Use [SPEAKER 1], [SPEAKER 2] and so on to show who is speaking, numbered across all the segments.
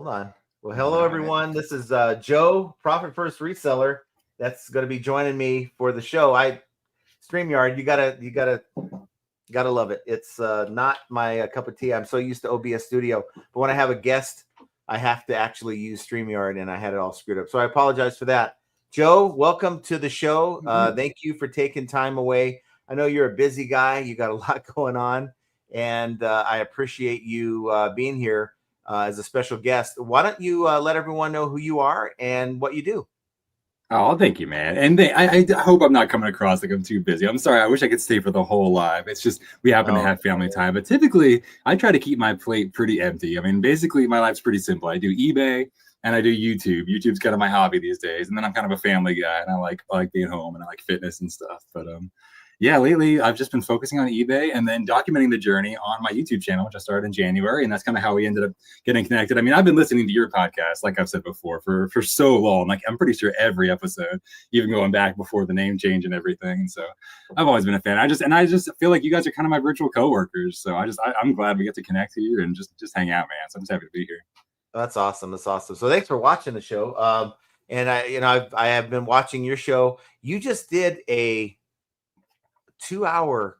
[SPEAKER 1] Hold on. Well, hello everyone. This is Joe, Profit First Reseller. That's going to be joining me for the show. StreamYard, you gotta love it. It's not my cup of tea. I'm so used to OBS Studio, but when I have a guest, I have to actually use StreamYard, and I had it all screwed up. So I apologize for that. Joe, welcome to the show. Thank you for taking time away. I know you're a busy guy. You got a lot going on, and I appreciate you being here as a special guest. Why don't you let everyone know who you are and what you do?
[SPEAKER 2] Oh, thank you, man. And I hope I'm not coming across like I'm too busy. I'm sorry. I wish I could stay for the whole live. It's just we happen to have family time. But typically, I try to keep my plate pretty empty. I mean, basically, my life's pretty simple. I do eBay and I do YouTube. YouTube's kind of my hobby these days. And then I'm kind of a family guy, and I like being home, and I like fitness and stuff. But yeah, lately I've just been focusing on eBay and then documenting the journey on my YouTube channel, which I started in January. And that's kind of how we ended up getting connected. I mean, I've been listening to your podcast, like I've said before, for so long. Like I'm pretty sure every episode, even going back before the name change and everything. And so I've always been a fan. I just feel like you guys are kind of my virtual coworkers. So I'm glad we get to connect here and just hang out, man. So I'm just happy to be here.
[SPEAKER 1] That's awesome. That's awesome. So thanks for watching the show. And I have been watching your show. You just did a 2-hour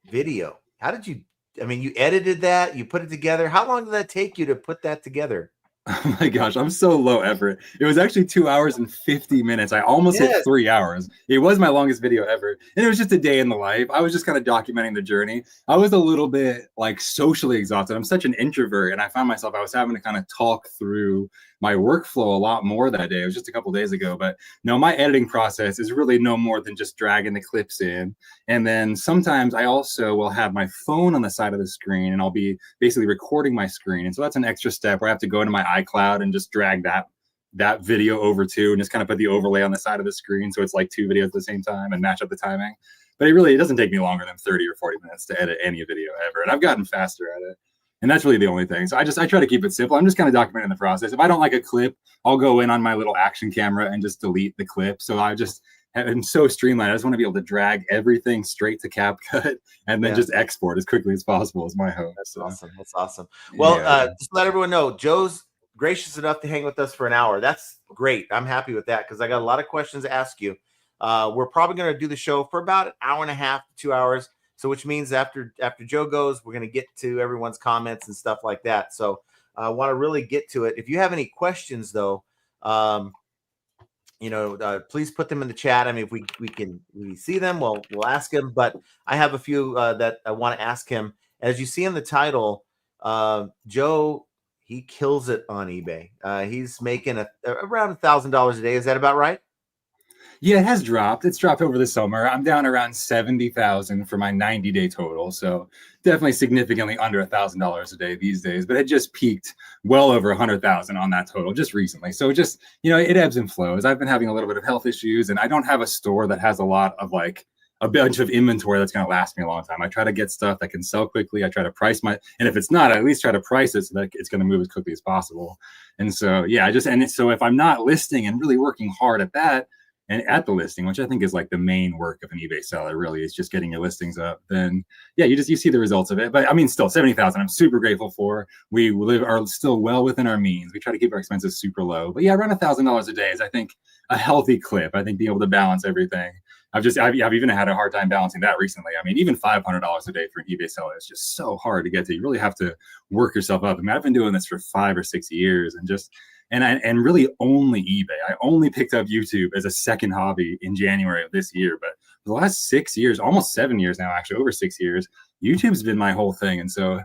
[SPEAKER 1] video. How did you, you edited that, you put it together. How long did that take you to put that together?
[SPEAKER 2] Oh my gosh, I'm so low effort. It was actually 2 hours and 50 minutes. I almost hit 3 hours. It was my longest video ever. And it was just a day in the life. I was just kind of documenting the journey. I was a little bit like socially exhausted. I'm such an introvert, and I found myself, I was having to kind of talk through my workflow a lot more that day. It was just a couple of days ago. But no, my editing process is really no more than just dragging the clips in. And then sometimes I also will have my phone on the side of the screen, and I'll be basically recording my screen. And so that's an extra step where I have to go into my iCloud and just drag that video over too, and just kind of put the overlay on the side of the screen. So it's like 2 videos at the same time and match up the timing. But it doesn't take me longer than 30 or 40 minutes to edit any video ever. And I've gotten faster at it. And that's really the only thing. So I try to keep it simple. I'm just kind of documenting the process. If I don't like a clip, I'll go in on my little action camera and just delete the clip. So I'm so streamlined. I just want to be able to drag everything straight to CapCut and then just export as quickly as possible is my hope.
[SPEAKER 1] That's awesome. That's awesome. Well, just let everyone know, Joe's gracious enough to hang with us for an hour. That's great. I'm happy with that because I got a lot of questions to ask you. We're probably going to do the show for about an hour and a half to 2 hours. So which means after Joe goes, we're going to get to everyone's comments and stuff like that. So I want to really get to it. If you have any questions, though, please put them in the chat. I mean, if we see them, we'll ask him. But I have a few that I want to ask him. As you see in the title, Joe, he kills it on eBay. He's making around $1,000 a day. Is that about right?
[SPEAKER 2] Yeah, it has dropped. It's dropped over the summer. I'm down around 70,000 for my 90-day total. So definitely significantly under $1,000 a day these days, but it just peaked well over 100,000 on that total just recently. So just, it ebbs and flows. I've been having a little bit of health issues, and I don't have a store that has a lot of like a bunch of inventory that's going to last me a long time. I try to get stuff that can sell quickly. I try to price and if it's not, I at least try to price it so that it's going to move as quickly as possible. And so, yeah, so if I'm not listing and really working hard at that, and at the listing, which I think is like the main work of an eBay seller, really is just getting your listings up, then yeah, you see the results of it. But I mean, still 70,000, I'm super grateful for. We are still well within our means. We try to keep our expenses super low, but yeah, around $1,000 a day is, I think, a healthy clip. I think being able to balance everything. I've even had a hard time balancing that recently. I mean, even $500 a day for an eBay seller is just so hard to get to. You really have to work yourself up. I mean, I've been doing this for 5 or 6 years, and really only eBay. I only picked up YouTube as a second hobby in January of this year. But for the last 6 years, almost 7 years now, actually over 6 years, YouTube's been my whole thing. And so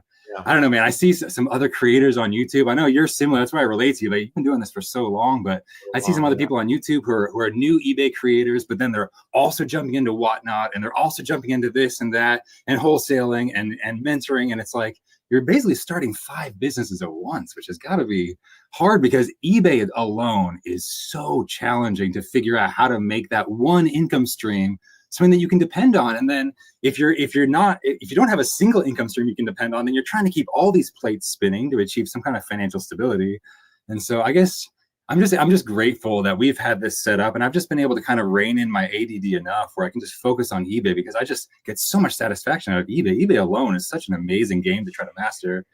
[SPEAKER 2] I don't know, man, I see some other creators on YouTube. I know you're similar. That's why I relate to you. Like, you've been doing this for so long, but I see some other people on YouTube who are new eBay creators, but then they're also jumping into whatnot, and they're also jumping into this and that and wholesaling and mentoring. And it's like, you're basically starting 5 businesses at once, which has got to be hard because eBay alone is so challenging to figure out how to make that one income stream something that you can depend on. And then if you don't have a single income stream you can depend on, then you're trying to keep all these plates spinning to achieve some kind of financial stability. And so I guess I'm just grateful that we've had this set up, and I've just been able to kind of rein in my ADD enough where I can just focus on eBay because I just get so much satisfaction out of eBay. eBay alone is such an amazing game to try to master.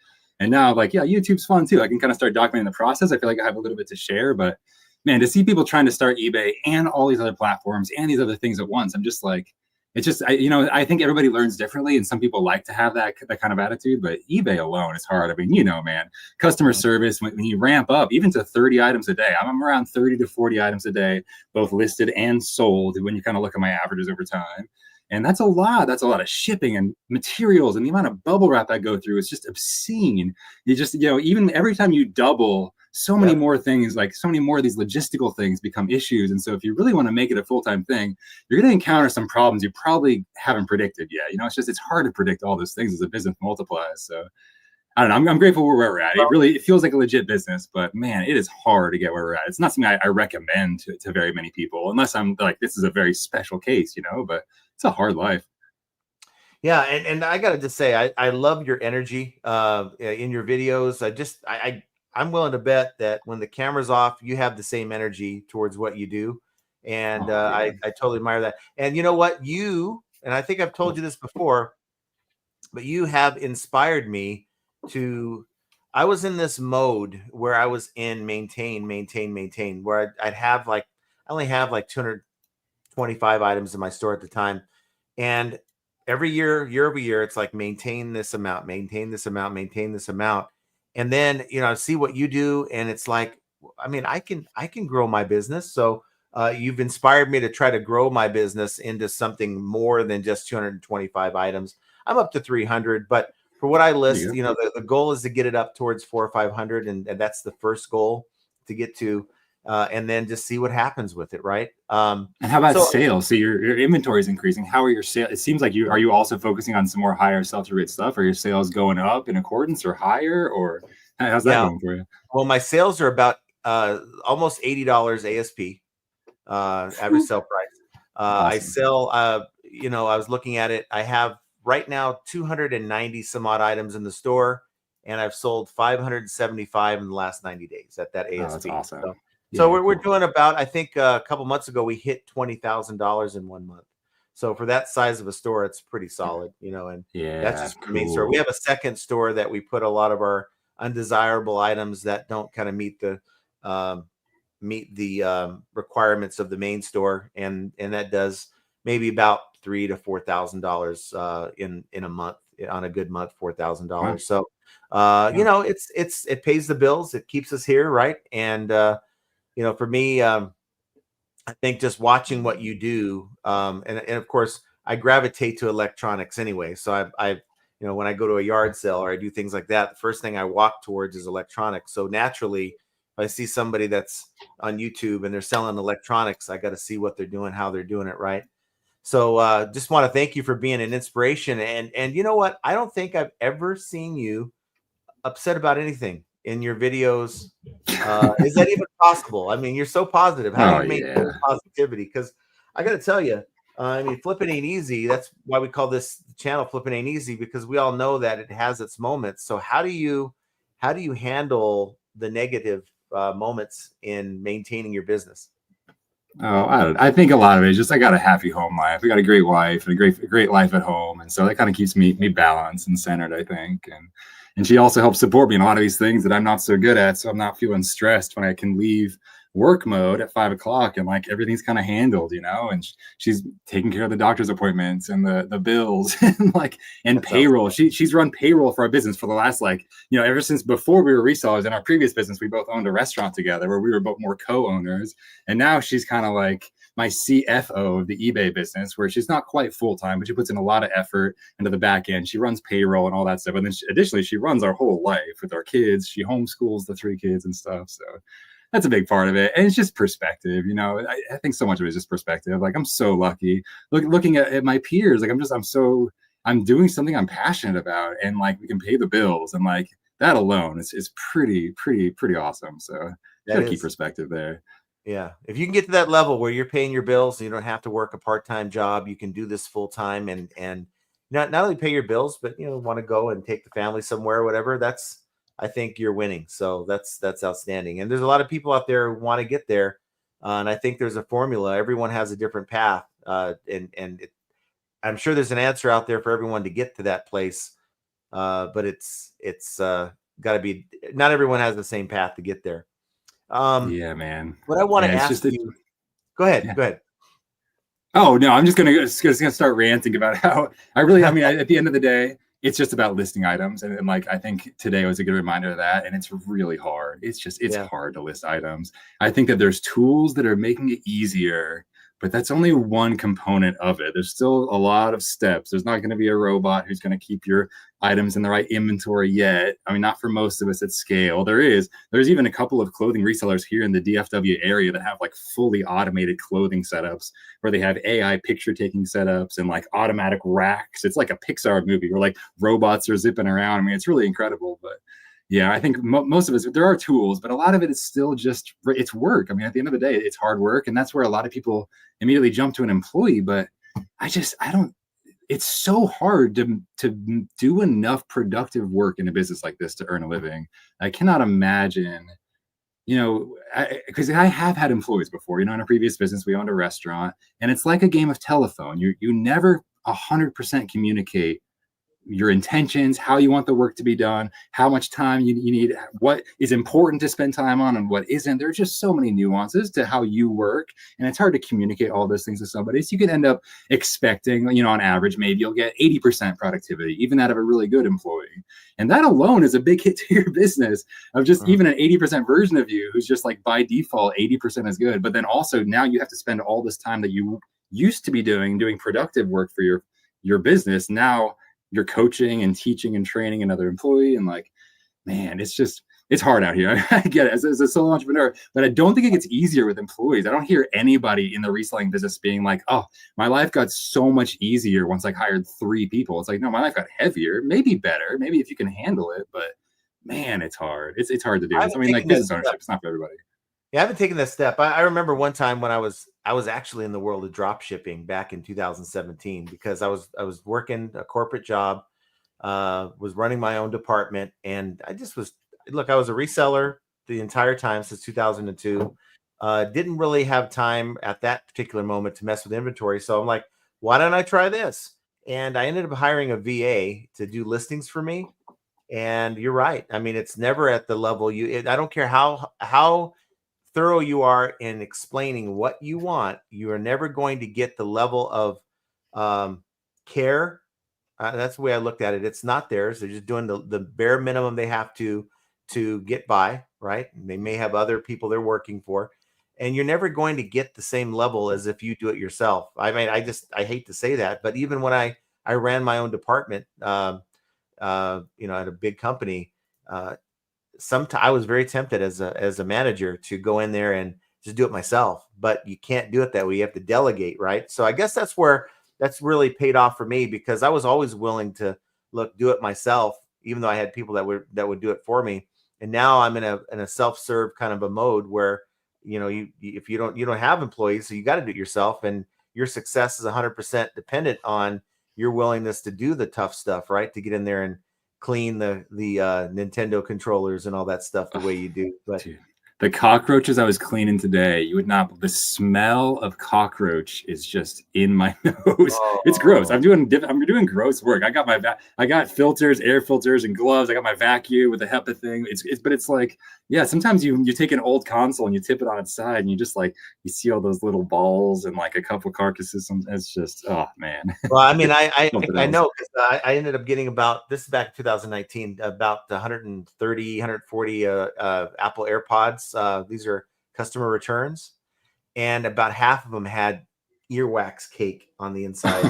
[SPEAKER 2] And now like, yeah, YouTube's fun too. I can kind of start documenting the process. I feel like I have a little bit to share, but man, to see people trying to start eBay and all these other platforms and these other things at once, I'm just like, it's just, I think everybody learns differently, and some people like to have that kind of attitude, but eBay alone is hard. I mean, man, customer service, when you ramp up even to 30 items a day, I'm around 30 to 40 items a day, both listed and sold when you kind of look at my averages over time. And that's a lot. That's a lot of shipping and materials, and the amount of bubble wrap I go through is just obscene. You just, even every time you double, so many more things, like so many more of these logistical things become issues. And so if you really want to make it a full-time thing, you're going to encounter some problems you probably haven't predicted yet. It's hard to predict all those things as a business multiplies. So I don't know. I'm grateful where we're at. It feels like a legit business, but man, it is hard to get where we're at. It's not something I recommend to very many people, unless I'm like, this is a very special case, but it's a hard life.
[SPEAKER 1] Yeah, and I gotta just say, I love your energy in your videos. I'm willing to bet that when the camera's off, you have the same energy towards what you do, and I totally admire that. And you know what, and I think I've told you this before, but you have inspired me to. I was in this mode where I was in maintain, where I only have like 225 items in my store at the time, and every year over year, it's like maintain this amount, maintain this amount, maintain this amount. And then, I see what you do, and it's like, I mean, I can grow my business. So you've inspired me to try to grow my business into something more than just 225 items. I'm up to 300, but for what I list, the goal is to get it up towards 400 or 500. And that's the first goal to get to. And then just see what happens with it, right?
[SPEAKER 2] And how about sales? So your inventory is increasing. How are your sales? It seems like are you also focusing on some more higher sell-through rate stuff? Are your sales going up in accordance or higher, or how's that going for you?
[SPEAKER 1] Well, my sales are about almost $80 ASP, average sell price.
[SPEAKER 2] Awesome.
[SPEAKER 1] I sell, I was looking at it. I have right now 290 some odd items in the store, and I've sold 575 in the last 90 days at that ASP.
[SPEAKER 2] Oh, that's awesome.
[SPEAKER 1] So we're doing about, I think a couple months ago, we hit $20,000 in 1 month. So for that size of a store, it's pretty solid, and that's just the main store. We have a second store that we put a lot of our undesirable items that don't kind of meet the requirements of the main store. And that does maybe about $3,000 to $4,000 in a month, on a good month, $4,000. Wow. So, it pays the bills. It keeps us here. Right. And, for me, I think just watching what you do, and of course, I gravitate to electronics anyway. So I when I go to a yard sale or I do things like that, the first thing I walk towards is electronics. So naturally, if I see somebody that's on YouTube and they're selling electronics, I got to see what they're doing, how they're doing it, right? So just want to thank you for being an inspiration. And you know what? I don't think I've ever seen you upset about anything in your videos. Is that even possible? I mean, you're so positive. How do you maintain positivity? Because I got to tell you, flipping ain't easy. That's why we call this channel Flipping Ain't Easy, because we all know that it has its moments. So how do you handle the negative moments in maintaining your business?
[SPEAKER 2] Oh, I think a lot of it is just I got a happy home life. I got a great wife and a great life at home, and so that kind of keeps me balanced and centered, I think. And she also helps support me in a lot of these things that I'm not so good at, so I'm not feeling stressed when I can leave work mode at 5 o'clock and like everything's kind of handled, and she's taking care of the doctor's appointments and the bills and payroll. She's run payroll for our business for the last ever since before we were resellers. In our previous business, we both owned a restaurant together where we were both more co-owners, and now she's kind of like my CFO of the eBay business, where she's not quite full-time, but she puts in a lot of effort into the back end. She runs payroll and all that stuff, and then additionally she runs our whole life with our kids. She homeschools the 3 kids and stuff, so that's a big part of it. And it's just perspective, I think so much of it is just perspective. Like, I'm so lucky looking at my peers. Like, I'm doing something I'm passionate about, and like we can pay the bills, and like that alone is pretty awesome. So gotta keep perspective there.
[SPEAKER 1] Yeah. If you can get to that level where you're paying your bills and you don't have to work a part-time job, you can do this full-time and not only pay your bills, but want to go and take the family somewhere or whatever. I think you're winning. So that's outstanding. And there's a lot of people out there who want to get there. And I think there's a formula. Everyone has a different path. I'm sure there's an answer out there for everyone to get to that place. But it's got to be, not everyone has the same path to get there.
[SPEAKER 2] Yeah, man.
[SPEAKER 1] What I want to
[SPEAKER 2] And it's
[SPEAKER 1] ask
[SPEAKER 2] just
[SPEAKER 1] you, go ahead,
[SPEAKER 2] yeah.
[SPEAKER 1] go ahead.
[SPEAKER 2] Oh no, I'm just gonna start ranting about how I mean, at the end of the day, it's just about listing items, and like I think today was a good reminder of that. And it's really hard. It's
[SPEAKER 1] Yeah.
[SPEAKER 2] hard to list items. I think that there's tools that are making it easier, but that's only one component of it. There's still a lot of steps. There's not going to be a robot who's going to keep your items in the right inventory yet. I mean, not for most of us at scale. There's even a couple of clothing resellers here in the DFW area that have like fully automated clothing setups where they have AI picture taking setups and like automatic racks. It's like a Pixar movie where like robots are zipping around. I mean, it's really incredible. But yeah, I think most of us, there are tools, but a lot of it is still just, it's work. I mean, at the end of the day, it's hard work. And that's where a lot of people immediately jump to an employee. But I don't, it's so hard to do enough productive work in a business like this to earn a living. I cannot imagine, you know, because I have had employees before, you know, in a previous business, we owned a restaurant, and it's like a game of telephone. You never 100% communicate your intentions, how you want the work to be done, how much time you need, what is important to spend time on and what isn't. There's just so many nuances to how you work, and it's hard to communicate all those things to somebody. So you can end up expecting, you know, on average, maybe you'll get 80% productivity, even out of a really good employee. And that alone is a big hit to your business of just even an 80% version of you who's just like by default 80% is good. But then also now you have to spend all this time that you used to be doing productive work for your business. Now you're coaching and teaching and training another employee, and like, man, it's hard out here. I get it as a solo entrepreneur, but I don't think it gets easier with employees. I don't hear anybody in the reselling business being like, oh, my life got so much easier once I hired 3 people. It's like, no, my life got heavier, maybe better, maybe if you can handle it, but man, it's hard. It's hard to do. I mean, like business ownership, it's not for everybody.
[SPEAKER 1] Yeah, I haven't taken this step. I remember one time when I was actually in the world of drop shipping back in 2017 because I was working a corporate job, was running my own department, and I was a reseller the entire time since 2002. Didn't really have time at that particular moment to mess with inventory, so I'm like, why don't I try this? And I ended up hiring a VA to do listings for me. And you're right. I mean, it's never at the level I don't care how thorough you are in explaining what you want, you are never going to get the level of care. That's the way I looked at it. It's not theirs. They're just doing the bare minimum they have to get by, right? And they may have other people they're working for, and you're never going to get the same level as if you do it yourself. I mean, I hate to say that, but even when I ran my own department, you know, at a big company, I was very tempted as a manager to go in there and just do it myself, but you can't do it that way. You have to delegate, right? So I guess that's where that's really paid off for me, because I was always willing to do it myself, even though I had people that would do it for me. And now I'm in a self-serve kind of a mode where, you know, if you don't have employees, so you got to do it yourself, and your success is 100% dependent on your willingness to do the tough stuff, right? To get in there and clean the Nintendo controllers and all that stuff the way you do. But
[SPEAKER 2] dude, the cockroaches I was cleaning today, you would not, the smell of cockroach is just in my nose. It's gross. I'm doing gross work. I got filters, air filters and gloves. I got my vacuum with the HEPA thing. But it's like, yeah, sometimes you take an old console and you tip it on its side and you just like, you see all those little balls and like a couple carcasses. It's just, oh man.
[SPEAKER 1] Well, I mean, I know, because I ended up getting this is back in 2019, about 130, 140 Apple AirPods. These are customer returns, and about half of them had earwax cake on the inside.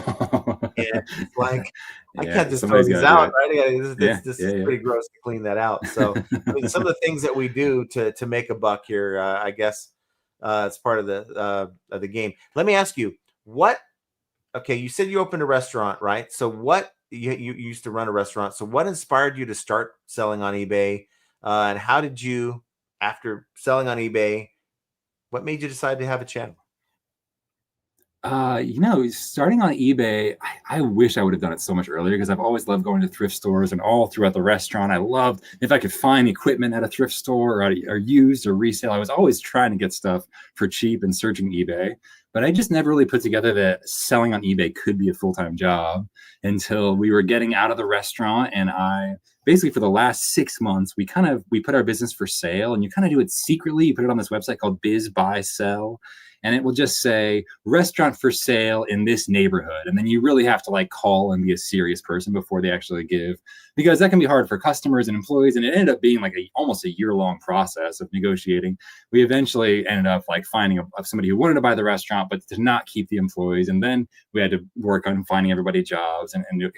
[SPEAKER 1] And it's like, I can't just throw these out, right? This is pretty gross to clean that out. So I mean, some of the things that we do to make a buck here, I guess it's part of the game. Let me ask you, okay, you said you opened a restaurant, right? So you used to run a restaurant. So what inspired you to start selling on eBay? And how did you, after selling on eBay, what made you decide to have a channel?
[SPEAKER 2] You know, starting on eBay, I wish I would have done it so much earlier, because I've always loved going to thrift stores, and all throughout the restaurant, I loved if I could find equipment at a thrift store or used or resale. I was always trying to get stuff for cheap and searching eBay. But I just never really put together that selling on eBay could be a full-time job until we were getting out of the restaurant. And I basically, for the last 6 months, we put our business for sale, and you kind of do it secretly. You put it on this website called Biz Buy Sell, and it will just say restaurant for sale in this neighborhood. And then you really have to like call and be a serious person before they actually give, because that can be hard for customers and employees. And it ended up being like almost a year-long process of negotiating. We eventually ended up like finding somebody who wanted to buy the restaurant, but did not keep the employees. And then we had to work on finding everybody jobs. And it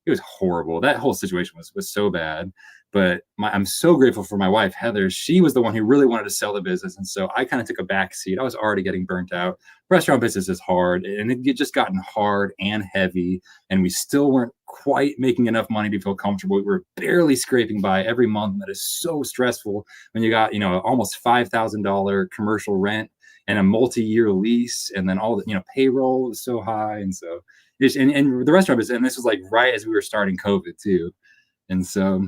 [SPEAKER 2] was horrible. That whole situation was so bad. But I'm so grateful for my wife, Heather. She was the one who really wanted to sell the business. And so I kind of took a back seat. I was already getting burnt out. Restaurant business is hard, and it just gotten hard and heavy. And we still weren't quite making enough money to feel comfortable. We were barely scraping by every month. And that is so stressful when you got, almost $5,000 commercial rent and a multi-year lease. And then all the, payroll is so high. And so and the restaurant business, and this was like right as we were starting COVID too. And so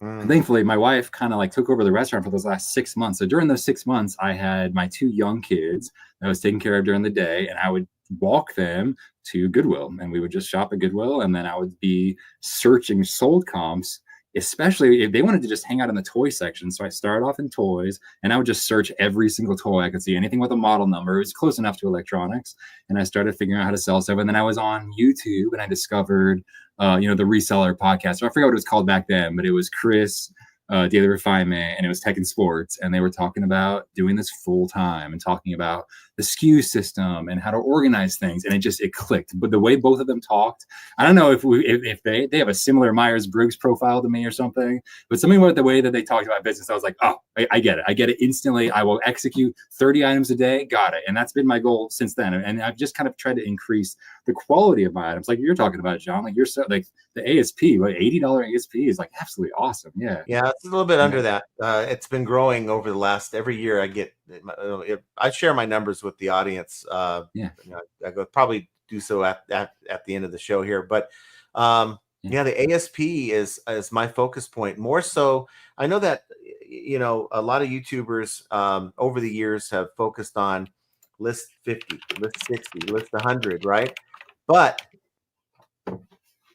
[SPEAKER 2] thankfully, my wife kind of like took over the restaurant for those last 6 months. So during those 6 months, I had my 2 young kids that I was taking care of during the day, and I would walk them to Goodwill, and we would just shop at Goodwill. And then I would be searching sold comps, especially if they wanted to just hang out in the toy section. So I started off in toys, and I would just search every single toy I could see, anything with a model number. It was close enough to electronics. And I started figuring out how to sell stuff. And then I was on YouTube, and I discovered the Reseller podcast. So I forgot what it was called back then, but it was Chris, Daily Refinement, and it was Tech and Sports. And they were talking about doing this full time and talking about the SKU system and how to organize things. And it clicked. But the way both of them talked, I don't know if they have a similar Myers-Briggs profile to me or something, but something about the way that they talked about business, I was like, oh, I get it. I get it instantly. I will execute 30 items a day. Got it. And that's been my goal since then. And I've just kind of tried to increase the quality of my items. Like you're talking about, John, like you're so like the ASP, like $80 ASP is like absolutely awesome. Yeah.
[SPEAKER 1] Yeah, it's a little bit under that. It's been growing over the last, every year I share my numbers with the audience. I go probably do so at the end of the show here, but the ASP is my focus point more so. I know that, a lot of YouTubers over the years have focused on list 50, list 60, list 100, right? But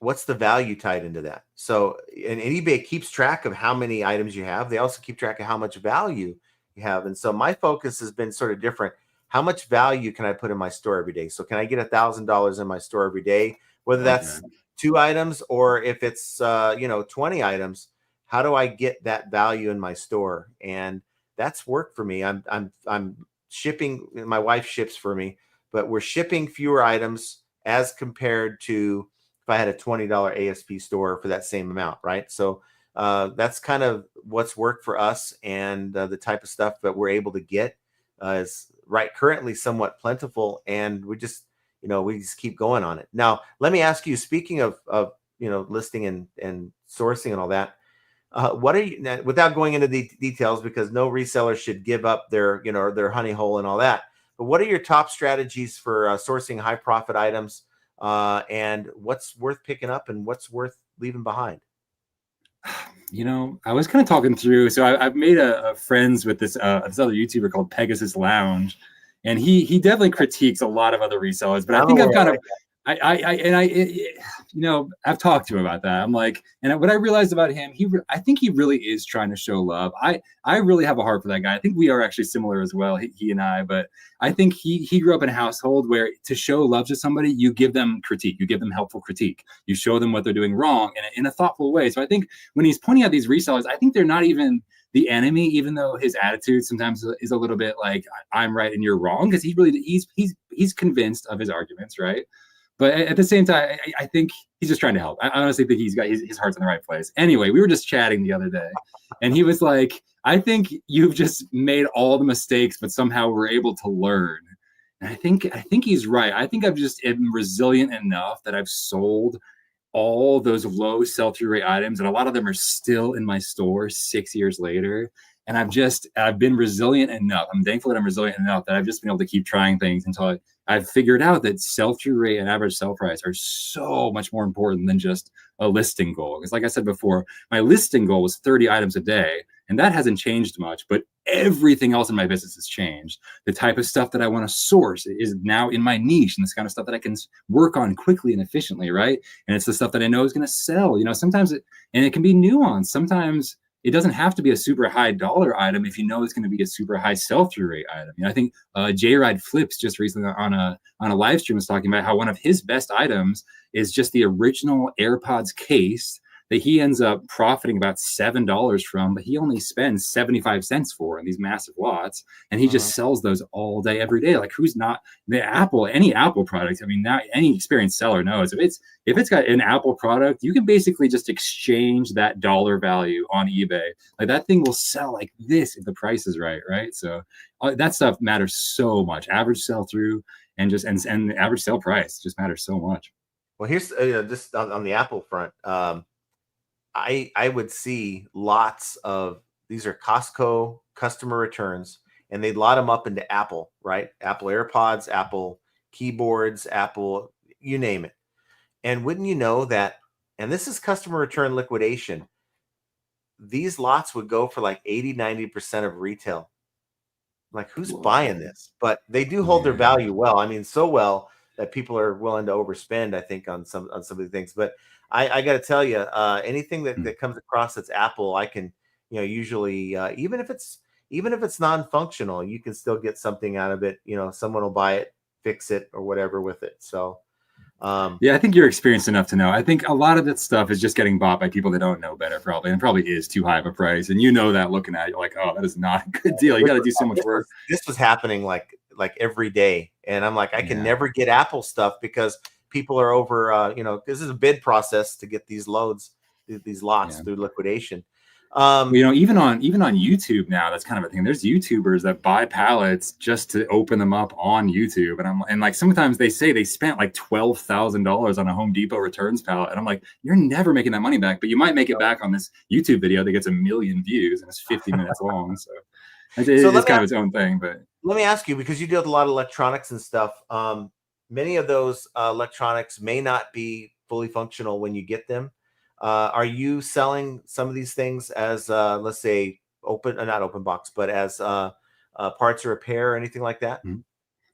[SPEAKER 1] what's the value tied into that? So, and eBay keeps track of how many items you have. They also keep track of how much value you have. And so my focus has been sort of different. How much value can I put in my store every day? So can I get $1,000 in my store every day, whether that's 2 items or if it's 20 items? How do I get that value in my store? And that's work for me. I'm shipping. My wife ships for me, but we're shipping fewer items as compared to if I had a $20 ASP store for that same amount, right? So that's kind of what's worked for us, and the type of stuff that we're able to get is currently somewhat plentiful, and we just keep going on it. Now, let me ask you, speaking of listing and sourcing and all that, what are you, without going into the details, because no reseller should give up their their honey hole and all that, but what are your top strategies for sourcing high profit items? And what's worth picking up and what's worth leaving behind?
[SPEAKER 2] I was kind of talking through. So I've made a friends with this other YouTuber called Pegasus Lounge, and he definitely critiques a lot of other resellers. But I think I've kind of I've talked to him about that. I'm like, and what I realized about him, I think he really is trying to show love. I really have a heart for that guy. I think we are actually similar as well, he and I. But I think he grew up in a household where to show love to somebody, you give them critique, you give them helpful critique, you show them what they're doing wrong in a thoughtful way. So I think when he's pointing out these resellers, I think they're not even the enemy, even though his attitude sometimes is a little bit like I'm right and you're wrong, because he's convinced of his arguments, right? But at the same time, I think he's just trying to help. I honestly think he's got his heart's in the right place. Anyway, we were just chatting the other day, and he was like, I think you've just made all the mistakes, but somehow we're able to learn. And I think he's right. I think I've just been resilient enough that I've sold all those low sell-through rate items, and a lot of them are still in my store 6 years later. And I've been resilient enough. I'm thankful that I'm resilient enough that I've just been able to keep trying things until I've figured out that sell-through rate and average sell price are so much more important than just a listing goal. Because like I said before, my listing goal was 30 items a day, and that hasn't changed much, but everything else in my business has changed. The type of stuff that I want to source is now in my niche, and this kind of stuff that I can work on quickly and efficiently, right? And it's the stuff that I know is going to sell. Sometimes it can be nuanced. Sometimes it doesn't have to be a super high dollar item if you know it's going to be a super high sell-through rate item. I think J-Ride Flips just recently on a live stream was talking about how one of his best items is just the original AirPods case that he ends up profiting about $7 from, but he only spends 75 cents for in these massive lots. And he just sells those all day, every day. Like, who's not any Apple product? I mean, now any experienced seller knows if it's got an Apple product, you can basically just exchange that dollar value on eBay. Like, that thing will sell like this if the price is right. So that stuff matters so much. Average sell through and the average sale price just matters so much.
[SPEAKER 1] Well, here's just on the Apple front. I would see lots of these are Costco customer returns, and they'd lot them up into Apple, right? Apple AirPods, Apple keyboards, Apple, you name it. And wouldn't you know that, and this is customer return liquidation, these lots would go for like 80-90% of retail. Like, who's buying this? But they do hold their value well. I mean, so well that people are willing to overspend, I think, on some of the things. But I got to tell you, anything that comes across that's Apple, I can, usually, even if it's non-functional, you can still get something out of it. Someone will buy it, fix it, or whatever with it. So,
[SPEAKER 2] I think you're experienced enough to know. I think a lot of that stuff is just getting bought by people that don't know better, probably, and probably is too high of a price. And that looking at it, you're like, oh, that is not a good deal. You got to do so much work.
[SPEAKER 1] This was happening like every day, and I'm like, I can never get Apple stuff because people are over, this is a bid process to get these lots through liquidation.
[SPEAKER 2] Even on YouTube now, that's kind of a thing. There's YouTubers that buy pallets just to open them up on YouTube, and like sometimes they say they spent like $12,000 on a Home Depot returns pallet, and I'm like, you're never making that money back, but you might make it back on this YouTube video that gets 1 million views and it's 50 minutes long. So it's kind of its own thing. But
[SPEAKER 1] let me ask you, because you deal with a lot of electronics and stuff. Many of those electronics may not be fully functional when you get them. Are you selling some of these things as, let's say, not open box, but as parts or repair or anything like that?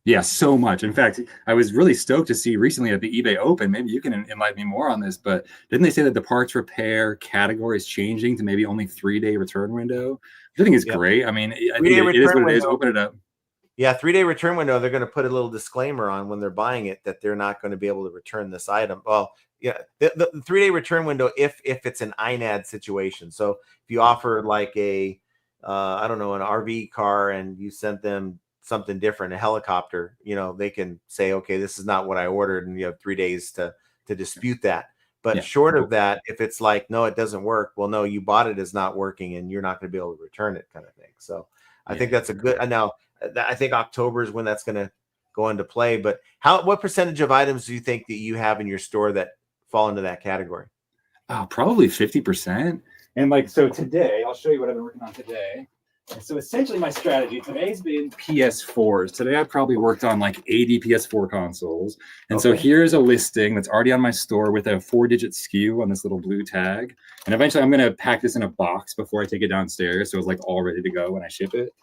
[SPEAKER 2] Yeah, so much. In fact, I was really stoked to see recently at the eBay Open, maybe you can enlighten me more on this, but didn't they say that the parts repair category is changing to maybe only 3-day return window? I think it's great. I mean, I think it is what it is. Open it up.
[SPEAKER 1] Yeah, 3-day return window. They're going to put a little disclaimer on when they're buying it that they're not going to be able to return this item. Well, yeah, the 3-day return window if it's an INAD situation. So if you offer like a an RV car and you sent them something different, a helicopter, they can say, okay, this is not what I ordered, and you have 3 days to dispute that. But short of that, if it's like, no, it doesn't work, well, no, you bought it as not working and you're not going to be able to return it, kind of thing. So I think that's a good. Now, I think October is when that's going to go into play. But what percentage of items do you think that you have in your store that fall into that category?
[SPEAKER 2] Probably 50%. And like, so today, I'll show you what I've been working on today. And so essentially my strategy today's been PS4s. Today I probably worked on like 80 PS4 consoles. And so here's a listing that's already on my store with a 4-digit SKU on this little blue tag. And eventually I'm going to pack this in a box before I take it downstairs. So it's like all ready to go when I ship it.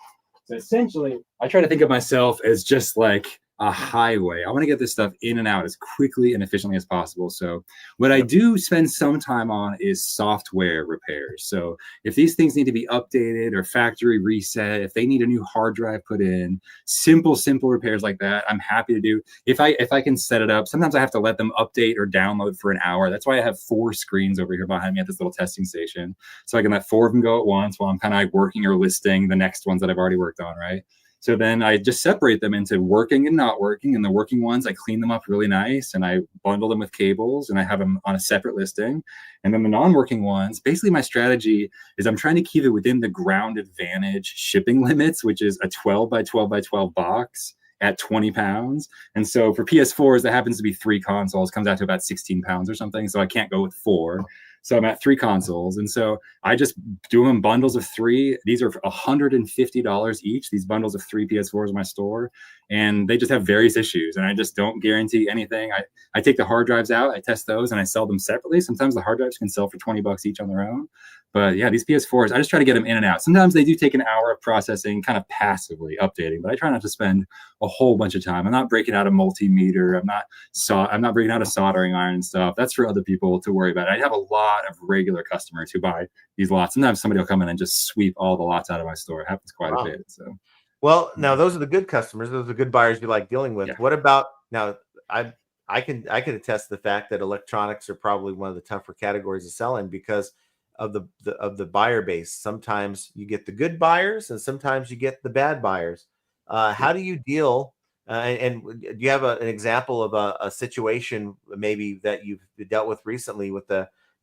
[SPEAKER 2] So essentially I try to think of myself as just like a highway. I want to get this stuff in and out as quickly and efficiently as possible. So what I do spend some time on is software repairs. So if these things need to be updated or factory reset, if they need a new hard drive put in, simple repairs like that, I'm happy to do. If I can set it up, sometimes I have to let them update or download for an hour. That's why I have 4 screens over here behind me at this little testing station. So I can let 4 of them go at once while I'm kind of like working or listing the next ones that I've already worked on, right? So then I just separate them into working and not working. And the working ones, I clean them up really nice and I bundle them with cables and I have them on a separate listing. And then the non-working ones, basically my strategy is I'm trying to keep it within the Ground Advantage shipping limits, which is a 12 by 12 by 12 box at 20 pounds. And so for PS4s, that happens to be 3 consoles, comes out to about 16 pounds or something. So I can't go with 4. So I'm at 3 consoles. And so I just do them in bundles of 3. These are $150 each, these bundles of 3 PS4s in my store. and they just have various issues, and I just don't guarantee anything. I take the hard drives out, I test those, and I sell them separately. Sometimes the hard drives can sell for $20 each on their own. But yeah, these PS4s, I just try to get them in and out. Sometimes they do take an hour of processing, kind of passively updating, but I try not to spend a whole bunch of time. I'm not breaking out a multimeter. I'm not breaking out a soldering iron and stuff. That's for other people to worry about. I have a lot of regular customers who buy these lots. Sometimes somebody will come in and just sweep all the lots out of my store. It happens quite a bit. So,
[SPEAKER 1] well, now those are the good customers. Those are the good buyers you like dealing with.
[SPEAKER 2] Yeah.
[SPEAKER 1] What about now? I can attest to the fact that electronics are probably one of the tougher categories to sell in because of the buyer base. Sometimes you get the good buyers, and sometimes you get the bad buyers. How do you deal? And do you have an example of a situation maybe that you've dealt with recently with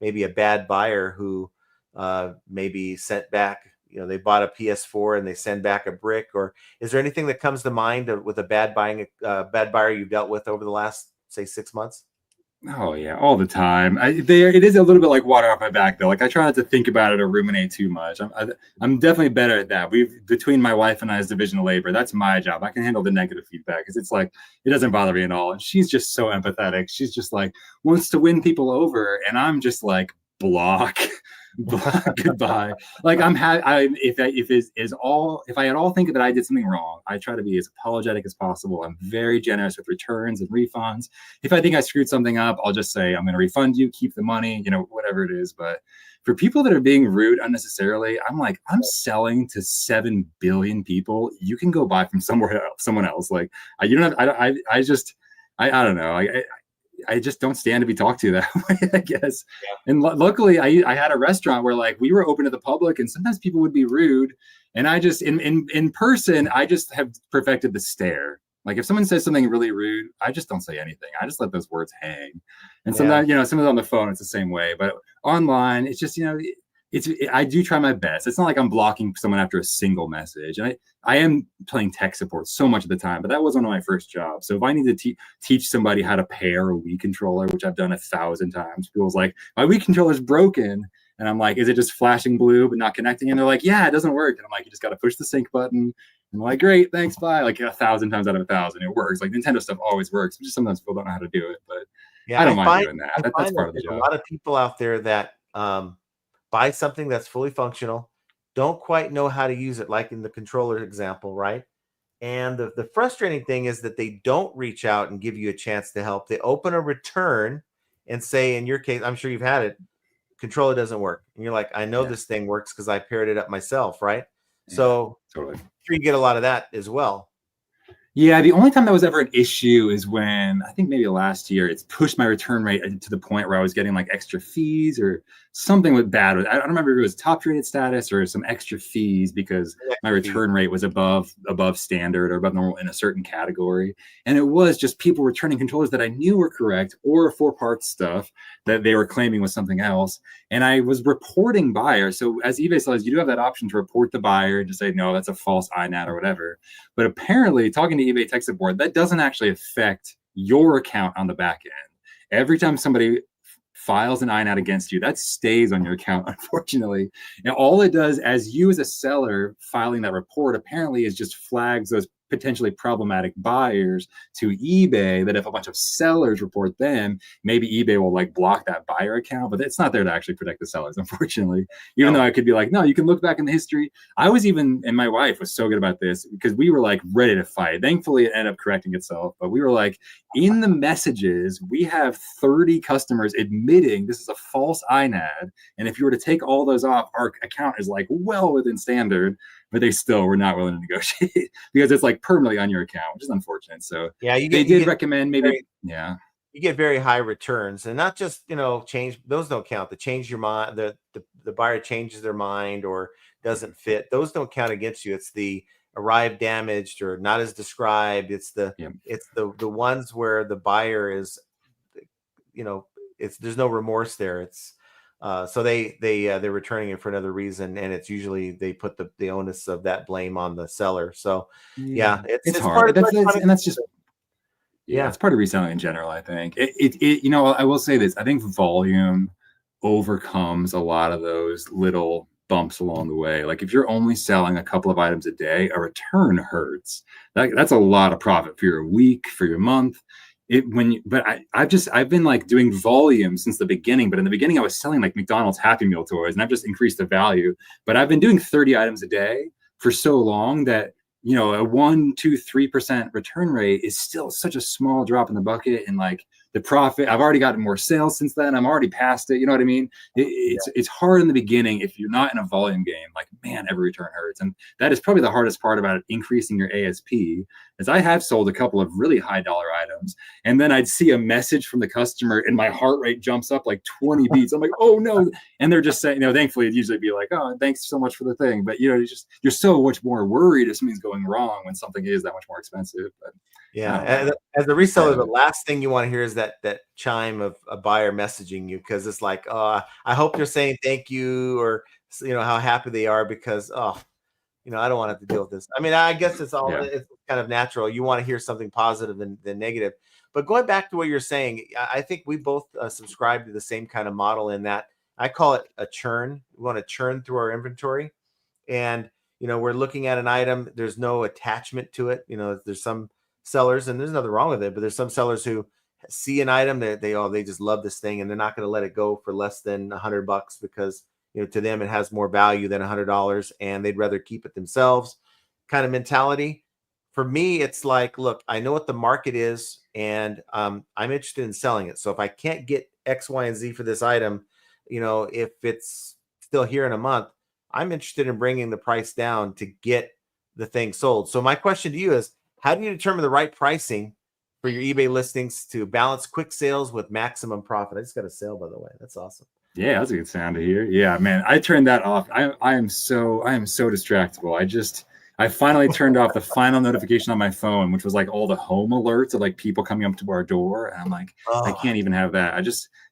[SPEAKER 1] maybe a bad buyer who maybe sent back, they bought a PS4 and they send back a brick? Or is there anything that comes to mind with a bad buyer you've dealt with over the last, say, 6 months?
[SPEAKER 2] Oh yeah, all the time. It is a little bit like water off my back though. Like I try not to think about it or ruminate too much. I'm definitely better at that. Between my wife and I's division of labor, that's my job. I can handle the negative feedback because it's like it doesn't bother me at all. And she's just so empathetic. She's just like wants to win people over, and I'm just like block. Goodbye. Like if I at all think that I did something wrong, I try to be as apologetic as possible. I'm very generous with returns and refunds. If I think I screwed something up, I'll just say I'm going to refund you, keep the money, whatever it is. But for people that are being rude unnecessarily, I'm like, I'm selling to 7 billion people. You can go buy from someone else. Like you don't have. I don't know. I just don't stand to be talked to that way, I guess. Yeah. And luckily, I had a restaurant where like we were open to the public, and sometimes people would be rude. And I just in person, I just have perfected the stare. Like if someone says something really rude, I just don't say anything. I just let those words hang. And sometimes, sometimes on the phone, it's the same way. But online, it's just, I do try my best. It's not like I'm blocking someone after a single message. And I am playing tech support so much of the time, but that was one of my first jobs. So if I need to teach somebody how to pair a Wii controller, which I've done 1,000 times, people's like, my Wii controller's broken. And I'm like, is it just flashing blue but not connecting? And they're like, yeah, it doesn't work. And I'm like, you just got to push the sync button. And I'm like, great, thanks, bye. Like 1,000 times out of 1,000, it works. Like Nintendo stuff always works. Just sometimes people don't know how to do it, but I don't mind doing that. That's part of the job.
[SPEAKER 1] A lot of people out there that buy something that's fully functional, don't quite know how to use it, like in the controller example, right? And the frustrating thing is that they don't reach out and give you a chance to help. They open a return and say, in your case, I'm sure you've had it, controller doesn't work. And you're like, I know this thing works because I paired it up myself, right? Yeah, so totally. I'm sure you get a lot of that as well.
[SPEAKER 2] Yeah, the only time that was ever an issue is when I think maybe last year it's pushed my return rate to the point where I was getting like extra fees or something with bad. I don't remember if it was top rated status or some extra fees because my return rate was above standard or above normal in a certain category. And it was just people returning controllers that I knew were correct or 4-part stuff that they were claiming was something else. And I was reporting buyers. So as eBay says, you do have that option to report the buyer and to say, no, that's a false INAT or whatever. But apparently talking to eBay tech support, that doesn't actually affect your account on the back end. Every time somebody files an INAT against you, that stays on your account, unfortunately. And all it does as you as a seller filing that report apparently is just flags those potentially problematic buyers to eBay, that if a bunch of sellers report them, maybe eBay will like block that buyer account, but it's not there to actually protect the sellers, unfortunately. Even though I could be like, no, you can look back in the history. I was even, and my wife was so good about this because we were like ready to fight. Thankfully, it ended up correcting itself, but we were like, in the messages, we have 30 customers admitting this is a false INAD. And if you were to take all those off, our account is like well within standard, but they still were not willing to negotiate because it's like permanently on your account, which is unfortunate. So yeah, they did recommend maybe,
[SPEAKER 1] you get very high returns, and not just, change, those don't count. The change your mind, the buyer changes their mind or doesn't fit. Those don't count against you. It's the arrived damaged or not as described. It's the ones where the buyer is, there's no remorse there. It's so they're returning it for another reason, and it's usually they put the onus of that blame on the seller. So it's
[SPEAKER 2] hard. That's just it's part of reselling in general. I think I will say this. I think volume overcomes a lot of those little bumps along the way. Like if you're only selling a couple of items a day, a return hurts. That's a lot of profit for your week, for your month. I've been like doing volume since the beginning, but in the beginning I was selling like McDonald's Happy Meal toys and I've just increased the value. But I've been doing 30 items a day for so long that, you know, a 1, 2, 3% return rate is still such a small drop in the bucket. And like the profit, I've already gotten more sales since then. I'm already past it. You know what I mean? It's hard in the beginning if you're not in a volume game. Like, man, every return hurts. And that is probably the hardest part about increasing your ASP, is I have sold a couple of really high dollar items. And then I'd see a message from the customer and my heart rate jumps up like 20 beats. I'm like, oh no. And they're just saying, you know, thankfully it'd usually be like, oh, thanks so much for the thing. But you know, you're so much more worried if something's going wrong when something is that much more expensive. But
[SPEAKER 1] yeah, as a reseller, the last thing you want to hear is that chime of a buyer messaging you, because it's like, oh, I hope they're saying thank you, or you know how happy they are, because you know, I don't want to have to deal with this. I mean, I guess it's kind of natural. You want to hear something positive than negative. But going back to what you're saying, I think we both subscribe to the same kind of model, in that I call it a churn. We want to churn through our inventory, and you know, we're looking at an item. There's no attachment to it. You know, there's some sellers, and there's nothing wrong with it, but there's some sellers who see an item that they just love this thing, and they're not going to let it go for less than $100, because you know, to them it has more value than $100, and they'd rather keep it themselves, kind of mentality. For me, it's like, look, I know what the market is, and I'm interested in selling it. So if I can't get X, Y, and Z for this item, you know, if it's still here in a month, I'm interested in bringing the price down to get the thing sold. So my question to you is, how do you determine the right pricing for your eBay listings to balance quick sales with maximum profit? I just got a sale, by the way. That's awesome.
[SPEAKER 2] yeah, that's a good sound to hear. Yeah, man, I turned that off. I am so distractible. I finally turned off the final notification on my phone, which was like all the home alerts of like people coming up to our door. And I'm like, I can't even have that.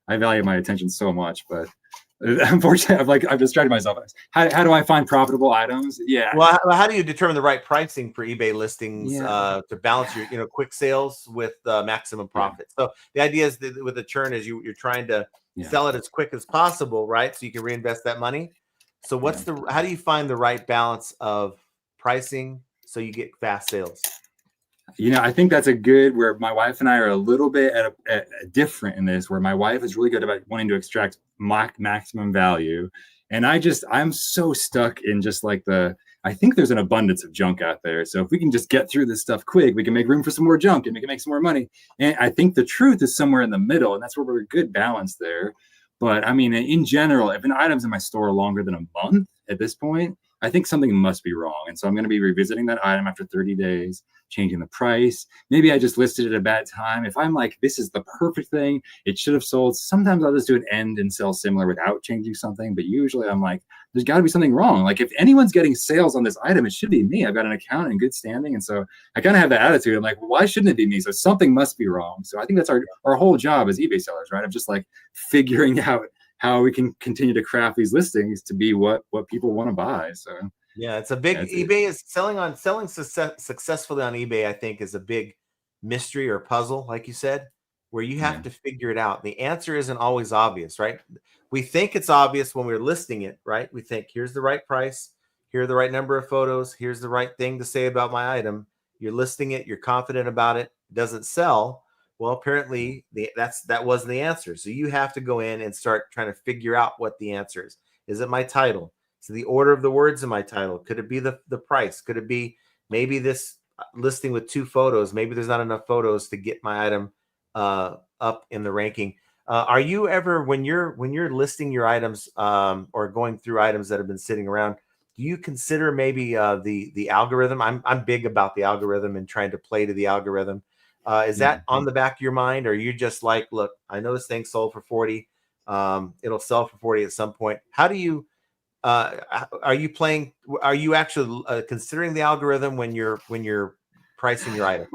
[SPEAKER 2] I value my attention so much, but unfortunately, I've distracted myself. How do I find profitable items? Yeah.
[SPEAKER 1] Well, how do you determine the right pricing for eBay listings to balance your, you know, quick sales with maximum profit? So the idea is that with the churn is you're trying to sell it as quick as possible, right? So you can reinvest that money. So how do you find the right balance of pricing so you get fast sales?
[SPEAKER 2] You know, I think that's where my wife and I are a little bit different in this, where my wife is really good about wanting to extract maximum value. And I'm so stuck in just like I think there's an abundance of junk out there. So if we can just get through this stuff quick, we can make room for some more junk and we can make some more money. And I think the truth is somewhere in the middle, and that's where we're a good balance there. But I mean, in general, if an item's in my store longer than a month at this point, I think something must be wrong. And so I'm going to be revisiting that item after 30 days, changing the price. Maybe I just listed it at a bad time. If I'm like, this is the perfect thing, it should have sold. Sometimes I'll just do an end and sell similar without changing something. But usually I'm like, there's got to be something wrong. Like if anyone's getting sales on this item, it should be me. I've got an account in good standing. And so I kind of have that attitude. I'm like, well, why shouldn't it be me? So something must be wrong. So I think that's our whole job as eBay sellers, right? Of just like figuring out how we can continue to craft these listings to be what people want to buy. So
[SPEAKER 1] yeah, it's a big eBay is selling successfully on eBay, I think, is a big mystery or puzzle, like you said, where you have to figure it out. The answer isn't always obvious, right? We think it's obvious when we're listing it, right? We think here's the right price, here are the right number of photos, here's the right thing to say about my item. You're listing it, you're confident about it, doesn't sell. Well, apparently that wasn't the answer. So you have to go in and start trying to figure out what the answer is. Is it my title? So the order of the words in my title? Could it be the price? Could it be maybe this listing with 2 photos? Maybe there's not enough photos to get my item up in the ranking. Are you ever, when you're listing your items or going through items that have been sitting around, do you consider maybe the algorithm? I'm big about the algorithm and trying to play to the algorithm. Is that on the back of your mind, or are you just like, look, I know this thing sold for 40. It'll sell for 40 at some point. How do you are you actually considering the algorithm when you're pricing your item?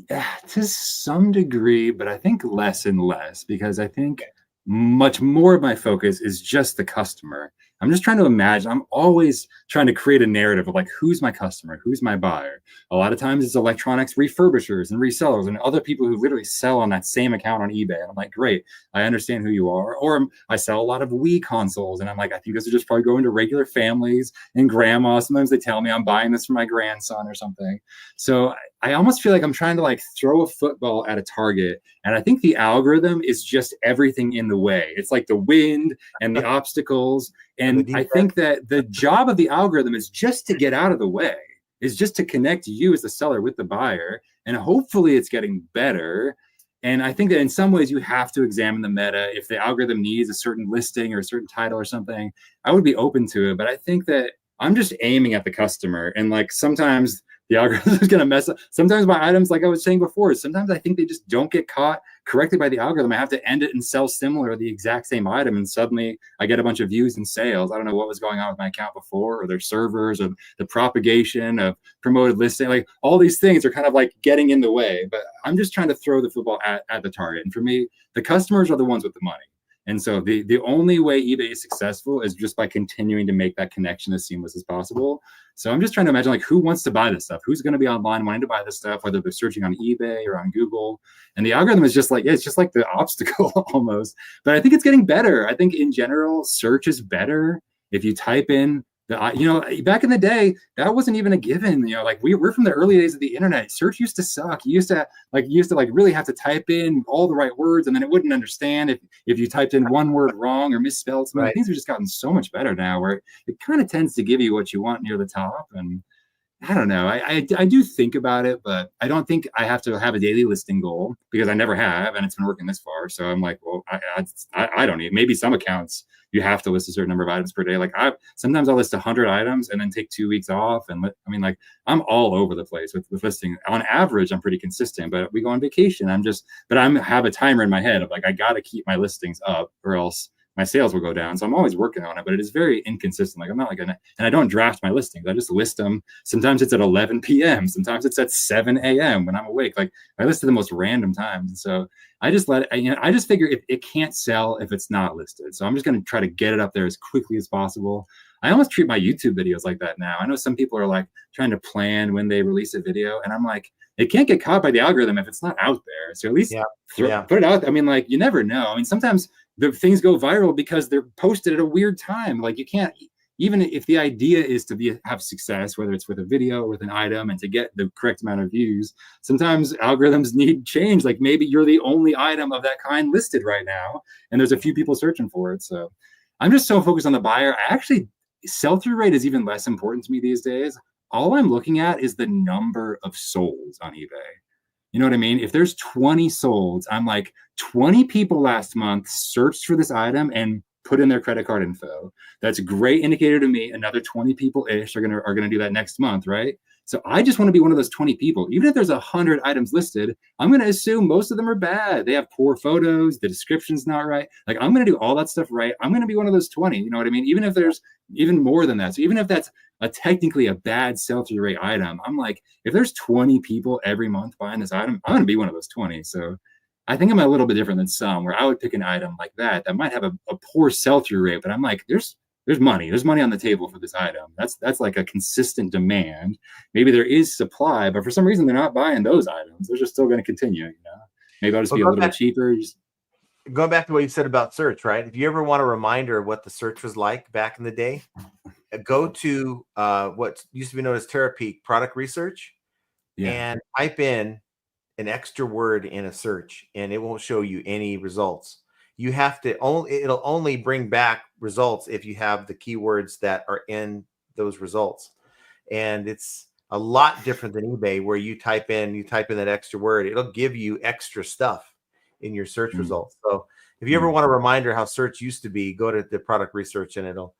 [SPEAKER 2] Yeah, to some degree, but I think less and less, because I think much more of my focus is just the customer. I'm just trying to imagine. I'm always trying to create a narrative of like, who's my customer? Who's my buyer? A lot of times it's electronics refurbishers and resellers and other people who literally sell on that same account on eBay. And I'm like, great, I understand who you are. Or I sell a lot of Wii consoles. And I'm like, I think this is just probably going to regular families and grandma. Sometimes they tell me I'm buying this for my grandson or something. So I almost feel like I'm trying to like throw a football at a target. And I think the algorithm is just everything in the way. It's like the wind and the obstacles. And I think that the job of the algorithm is just to get out of the way, is just to connect you as the seller with the buyer. And hopefully it's getting better. And I think that in some ways you have to examine the meta. If the algorithm needs a certain listing or a certain title or something, I would be open to it. But I think that I'm just aiming at the customer. And like sometimes the algorithm is going to mess up. Sometimes my items, like I was saying before, sometimes I think they just don't get caught correctly by the algorithm. I have to end it and sell similar or the exact same item. And suddenly I get a bunch of views and sales. I don't know what was going on with my account before, or their servers, or the propagation of promoted listing. Like all these things are kind of like getting in the way, but I'm just trying to throw the football at the target. And for me, the customers are the ones with the money. And so the only way eBay is successful is just by continuing to make that connection as seamless as possible. So I'm just trying to imagine like who wants to buy this stuff, who's going to be online wanting to buy this stuff, whether they're searching on eBay or on Google. And the algorithm is just like, yeah, it's just like the obstacle almost. But I think it's getting better. I think in general, search is better. If you type in back in the day, that wasn't even a given. Like we're from the early days of the internet. Search used to suck. You used to really have to type in all the right words, and then it wouldn't understand if you typed in one word wrong or misspelled something. Right. Things have just gotten so much better now, where it kind of tends to give you what you want near the top. And I don't know. I do think about it, but I don't think I have to have a daily listing goal, because I never have, and it's been working this far. So I'm like, well, I don't need. Maybe some accounts you have to list a certain number of items per day. Like sometimes I'll list 100 items and then take 2 weeks off. And like I'm all over the place with listing. On average, I'm pretty consistent, but we go on vacation. I have a timer in my head of like, I got to keep my listings up or else my sales will go down. So I'm always working on it, but it is very inconsistent. Like I'm not like and I don't draft my listings. I just list them. Sometimes it's at 11 p.m. Sometimes it's at 7 a.m. when I'm awake. Like I list at the most random times. And so I just I just figure it can't sell if it's not listed. So I'm just going to try to get it up there as quickly as possible. I almost treat my YouTube videos like that now. I know some people are like trying to plan when they release a video, and I'm like, it can't get caught by the algorithm if it's not out there. So at least put it out. I mean, like you never know. I mean, sometimes the things go viral because they're posted at a weird time. Like you can't, even if the idea is to have success, whether it's with a video or with an item and to get the correct amount of views, sometimes algorithms need change. Like maybe you're the only item of that kind listed right now, and there's a few people searching for it. So I'm just so focused on the buyer. Sell-through rate is even less important to me these days. All I'm looking at is the number of solds on eBay. You know what I mean? If there's 20 solds, I'm like, 20 people last month searched for this item and put in their credit card info. That's a great indicator to me. Another 20 people-ish are gonna do that next month, right? So I just want to be one of those 20 people. Even if there's 100 items listed, I'm going to assume most of them are bad. They have poor photos, the description's not right. Like I'm going to do all that stuff right. I'm going to be one of those 20. You know what I mean? Even if there's even more than that. So even if that's technically a bad sell-through rate item, I'm like, if there's 20 people every month buying this item, I'm going to be one of those 20. So I think I'm a little bit different than some, where I would pick an item like that might have a poor sell-through rate, but I'm like, there's money on the table for this item. That's like a consistent demand. Maybe there is supply, but for some reason they're not buying those items. They're just still going to continue. Maybe I'll just be a little bit cheaper.
[SPEAKER 1] Going back to what you said about search, right? If you ever want a reminder of what the search was like back in the day, go to what used to be known as TerraPeak product research, and type in an extra word in a search, and it won't show you any results. You have to it'll only bring back results if you have the keywords that are in those results. And it's a lot different than eBay, where you type in that extra word, it'll give you extra stuff in your search results. So if you ever want a reminder how search used to be, go to the product research and it'll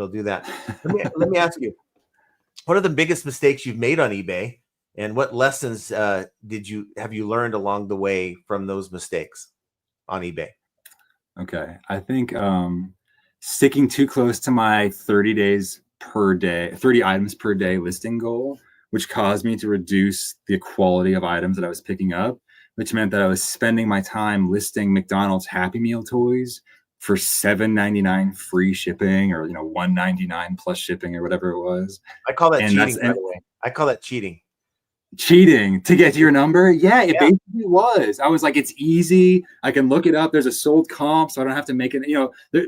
[SPEAKER 1] do that. Let me ask you, what are the biggest mistakes you've made on eBay, and what lessons have you learned along the way from those mistakes on eBay?
[SPEAKER 2] Okay. I think sticking too close to my 30 items per day listing goal, which caused me to reduce the quality of items that I was picking up, which meant that I was spending my time listing McDonald's Happy Meal toys for $7.99 free shipping, or $1.99 plus shipping, or whatever it was.
[SPEAKER 1] I call that
[SPEAKER 2] And
[SPEAKER 1] cheating, by the way. I call that cheating.
[SPEAKER 2] Cheating to get to your number. Yeah, it
[SPEAKER 1] Yeah.
[SPEAKER 2] basically was. I was like, it's easy. I can look it up. There's a sold comp, so I don't have to make it,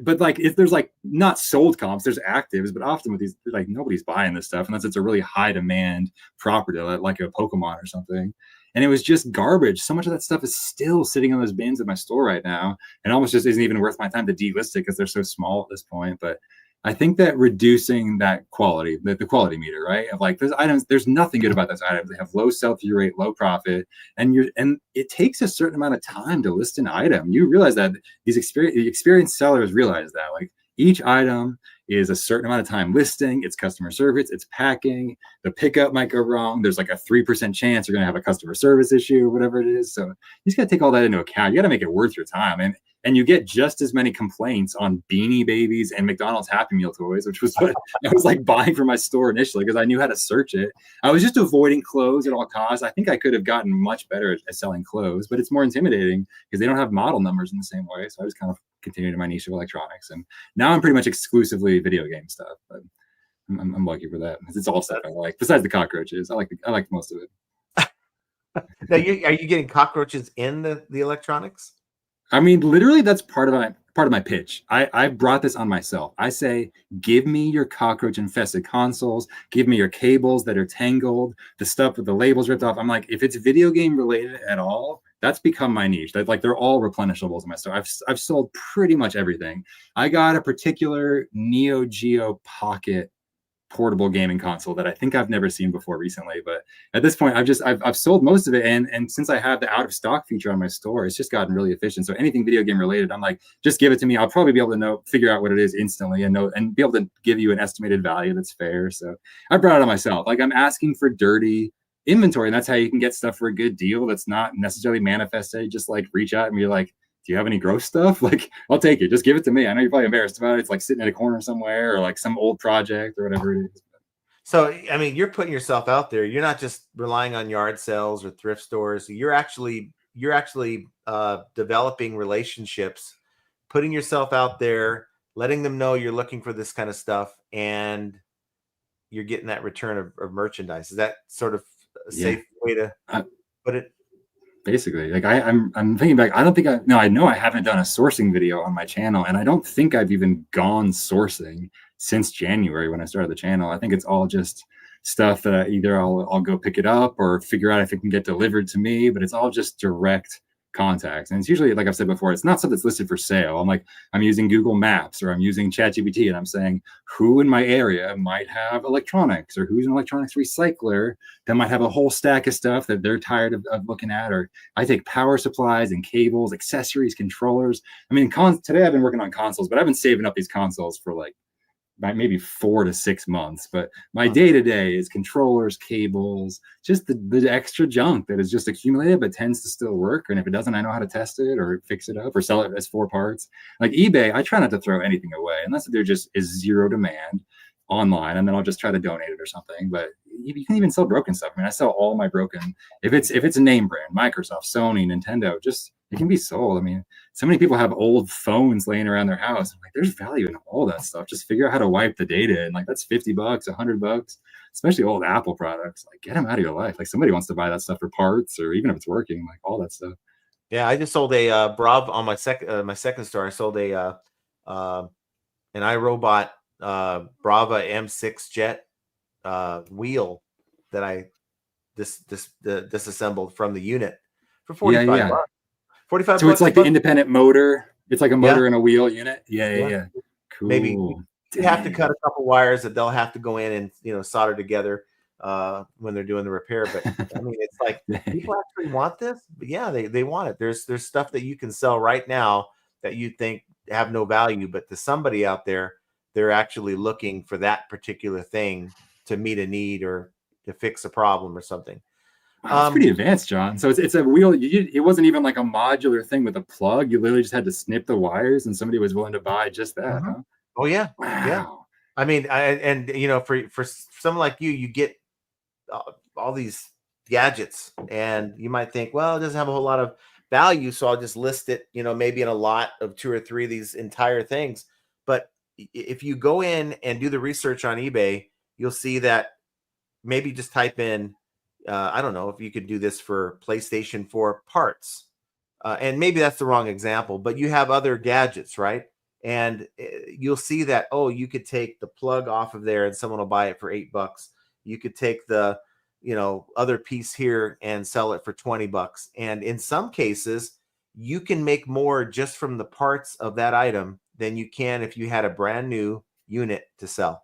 [SPEAKER 2] but like, if there's like not sold comps, there's actives, but often with these, like, nobody's buying this stuff unless it's a really high demand property, like a Pokemon or something. And it was just garbage. So much of that stuff is still sitting on those bins at my store right now, and almost just isn't even worth my time to delist it because they're so small at this point. But I think that reducing that quality, the quality meter, right? Of like, those items, there's nothing good about those items. They have low sell-through rate, low profit, and it takes a certain amount of time to list an item. You realize that the experienced sellers realize that, like, each item is a certain amount of time listing, it's customer service, it's packing, the pickup might go wrong. There's like a 3% chance you're going to have a customer service issue or whatever it is. So you just got to take all that into account. You got to make it worth your time. And you get just as many complaints on Beanie Babies and McDonald's Happy Meal toys, which was what I was like buying for my store initially because I knew how to search it. I was just avoiding clothes at all costs. I think I could have gotten much better at selling clothes, but it's more intimidating because they don't have model numbers in the same way. So I just kind of continued in my niche of electronics. And now I'm pretty much exclusively video game stuff. But I'm lucky for that. It's all stuff I like. Besides the cockroaches, I like most of it.
[SPEAKER 1] Now, are you getting cockroaches in the electronics?
[SPEAKER 2] I mean, literally, that's part of my pitch. I brought this on myself. I say, give me your cockroach infested consoles. Give me your cables that are tangled, the stuff with the labels ripped off. I'm like, if it's video game related at all, that's become my niche. Like, they're all replenishables in my store. I've sold pretty much everything. I got a particular Neo Geo Pocket portable gaming console that I think I've never seen before recently, but at this point I've sold most of it, and since I have the out of stock feature on my store, it's just gotten really efficient. So anything video game related, I'm like, just give it to me. I'll probably be able to figure out what it is instantly and be able to give you an estimated value that's fair. So I brought it on myself. Like, I'm asking for dirty inventory, and that's how you can get stuff for a good deal that's not necessarily manifested. Just like reach out and be like, do you have any gross stuff? Like, I'll take it. Just give it to me. I know you're probably embarrassed about it. It's like sitting in a corner somewhere, or like some old project or whatever it is.
[SPEAKER 1] So, I mean, you're putting yourself out there. You're not just relying on yard sales or thrift stores. You're actually developing relationships, putting yourself out there, letting them know you're looking for this kind of stuff, and you're getting that return of merchandise. Is that sort of a safe way to put it?
[SPEAKER 2] Basically, like, I'm thinking back. I know I haven't done a sourcing video on my channel, and I don't think I've even gone sourcing since January when I started the channel. I think it's all just stuff that either I'll go pick it up or figure out if it can get delivered to me, but it's all just direct contacts. And it's usually, like I've said before, it's not stuff that's listed for sale. I'm using Google Maps, or I'm using ChatGPT, and I'm saying, who in my area might have electronics, or who's an electronics recycler that might have a whole stack of stuff that they're tired of looking at. Or I take power supplies and cables, accessories, controllers. I mean, today I've been working on consoles, but I've been saving up these consoles for like maybe 4 to 6 months. But my day-to-day is controllers, cables, just the extra junk that is just accumulated but tends to still work. And if it doesn't, I know how to test it or fix it up or sell it as 4 parts. Like eBay, I try not to throw anything away unless there just is zero demand online, and then I'll just try to donate it or something. But you can even sell broken stuff. I mean, I sell all my broken, if it's a name brand, Microsoft, Sony, Nintendo, just it can be sold. I mean, so many people have old phones laying around their house. I'm like, there's value in all that stuff. Just figure out how to wipe the data, and like, that's $50, $100, especially old Apple products. Like, get them out of your life. Like, somebody wants to buy that stuff for parts, or even if it's working, like all that stuff.
[SPEAKER 1] Yeah, I just sold a Brav on my second store. I sold an iRobot Brava M6 jet wheel that I disassembled from the unit for $45. $45.
[SPEAKER 2] So it's like the independent motor. It's like a motor and a wheel unit. Yeah. Cool.
[SPEAKER 1] Maybe you have to cut a couple wires that they'll have to go in and solder together when they're doing the repair. But I mean, it's like, people actually want this. But yeah, they want it. There's stuff that you can sell right now that you think have no value, but to somebody out there, they're actually looking for that particular thing to meet a need or to fix a problem or something.
[SPEAKER 2] Wow, it's pretty advanced, John. So it's a wheel. It wasn't even like a modular thing with a plug. You literally just had to snip the wires, and somebody was willing to buy just that. Huh?
[SPEAKER 1] Oh yeah,
[SPEAKER 2] wow.
[SPEAKER 1] Yeah. I mean, for someone like you get all these gadgets, and you might think, well, it doesn't have a whole lot of value, so I'll just list it, maybe in a lot of 2 or 3 of these entire things. But if you go in and do the research on eBay, you'll see that maybe just type in, I don't know if you could do this for PlayStation 4 parts. And maybe that's the wrong example, but you have other gadgets, right? And you'll see that, oh, you could take the plug off of there and someone will buy it for $8. You could take the, other piece here and sell it for $20. And in some cases, you can make more just from the parts of that item than you can if you had a brand new unit to sell.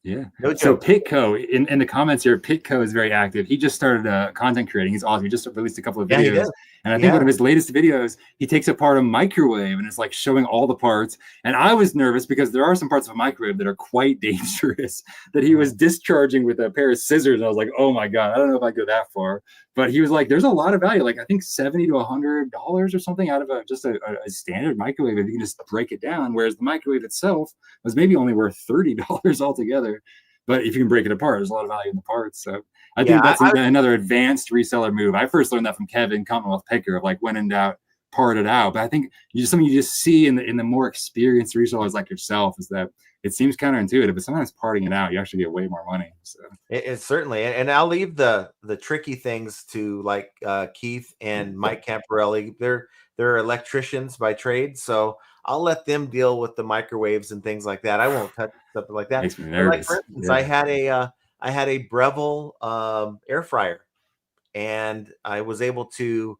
[SPEAKER 2] Yeah.
[SPEAKER 1] No
[SPEAKER 2] So
[SPEAKER 1] joke.
[SPEAKER 2] Pitco in the comments here, Pitco is very active. He just started content creating. He's awesome. He just released a couple of
[SPEAKER 1] Yeah, he
[SPEAKER 2] videos.
[SPEAKER 1] did.
[SPEAKER 2] And I think one of his latest videos, he takes apart a microwave and it's like showing all the parts. And I was nervous because there are some parts of a microwave that are quite dangerous that he was discharging with a pair of scissors. And I was like, oh my God, I don't know if I go that far. But he was like, there's a lot of value, like I think $70 to $100 or something out of just a standard microwave if you can just break it down. Whereas the microwave itself was maybe only worth $30 altogether. But if you can break it apart, there's a lot of value in the parts. So I think that's another advanced reseller move. I first learned that from Kevin Commonwealth Picker of like, when in doubt, part it out. But I think something you just see in the more experienced resellers like yourself is that it seems counterintuitive, but sometimes parting it out, you actually get way more money. So
[SPEAKER 1] it certainly, and I'll leave the tricky things to like Keith and Mike Camparelli. They're electricians by trade, so I'll let them deal with the microwaves and things like that. I won't touch something like that.
[SPEAKER 2] Makes me
[SPEAKER 1] But like
[SPEAKER 2] nervous.
[SPEAKER 1] for instance, I had a Breville air fryer, and I was able to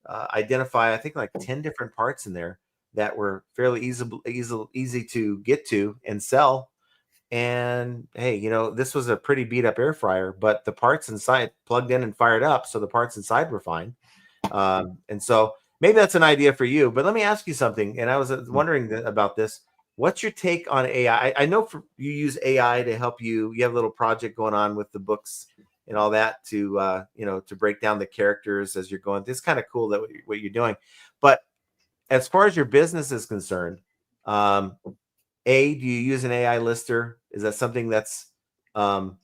[SPEAKER 1] identify, I think, like 10 different parts in there that were fairly easy to get to and sell. And hey, this was a pretty beat up air fryer, but the parts inside plugged in and fired up, so the parts inside were fine. And so maybe that's an idea for you. But let me ask you something. And I was wondering about this. What's your take on AI? I know you use AI to help you. You have a little project going on with the books and all that to to break down the characters as you're going. It's kind of cool that what you're doing. But as far as your business is concerned, do you use an AI lister? Is that something that's on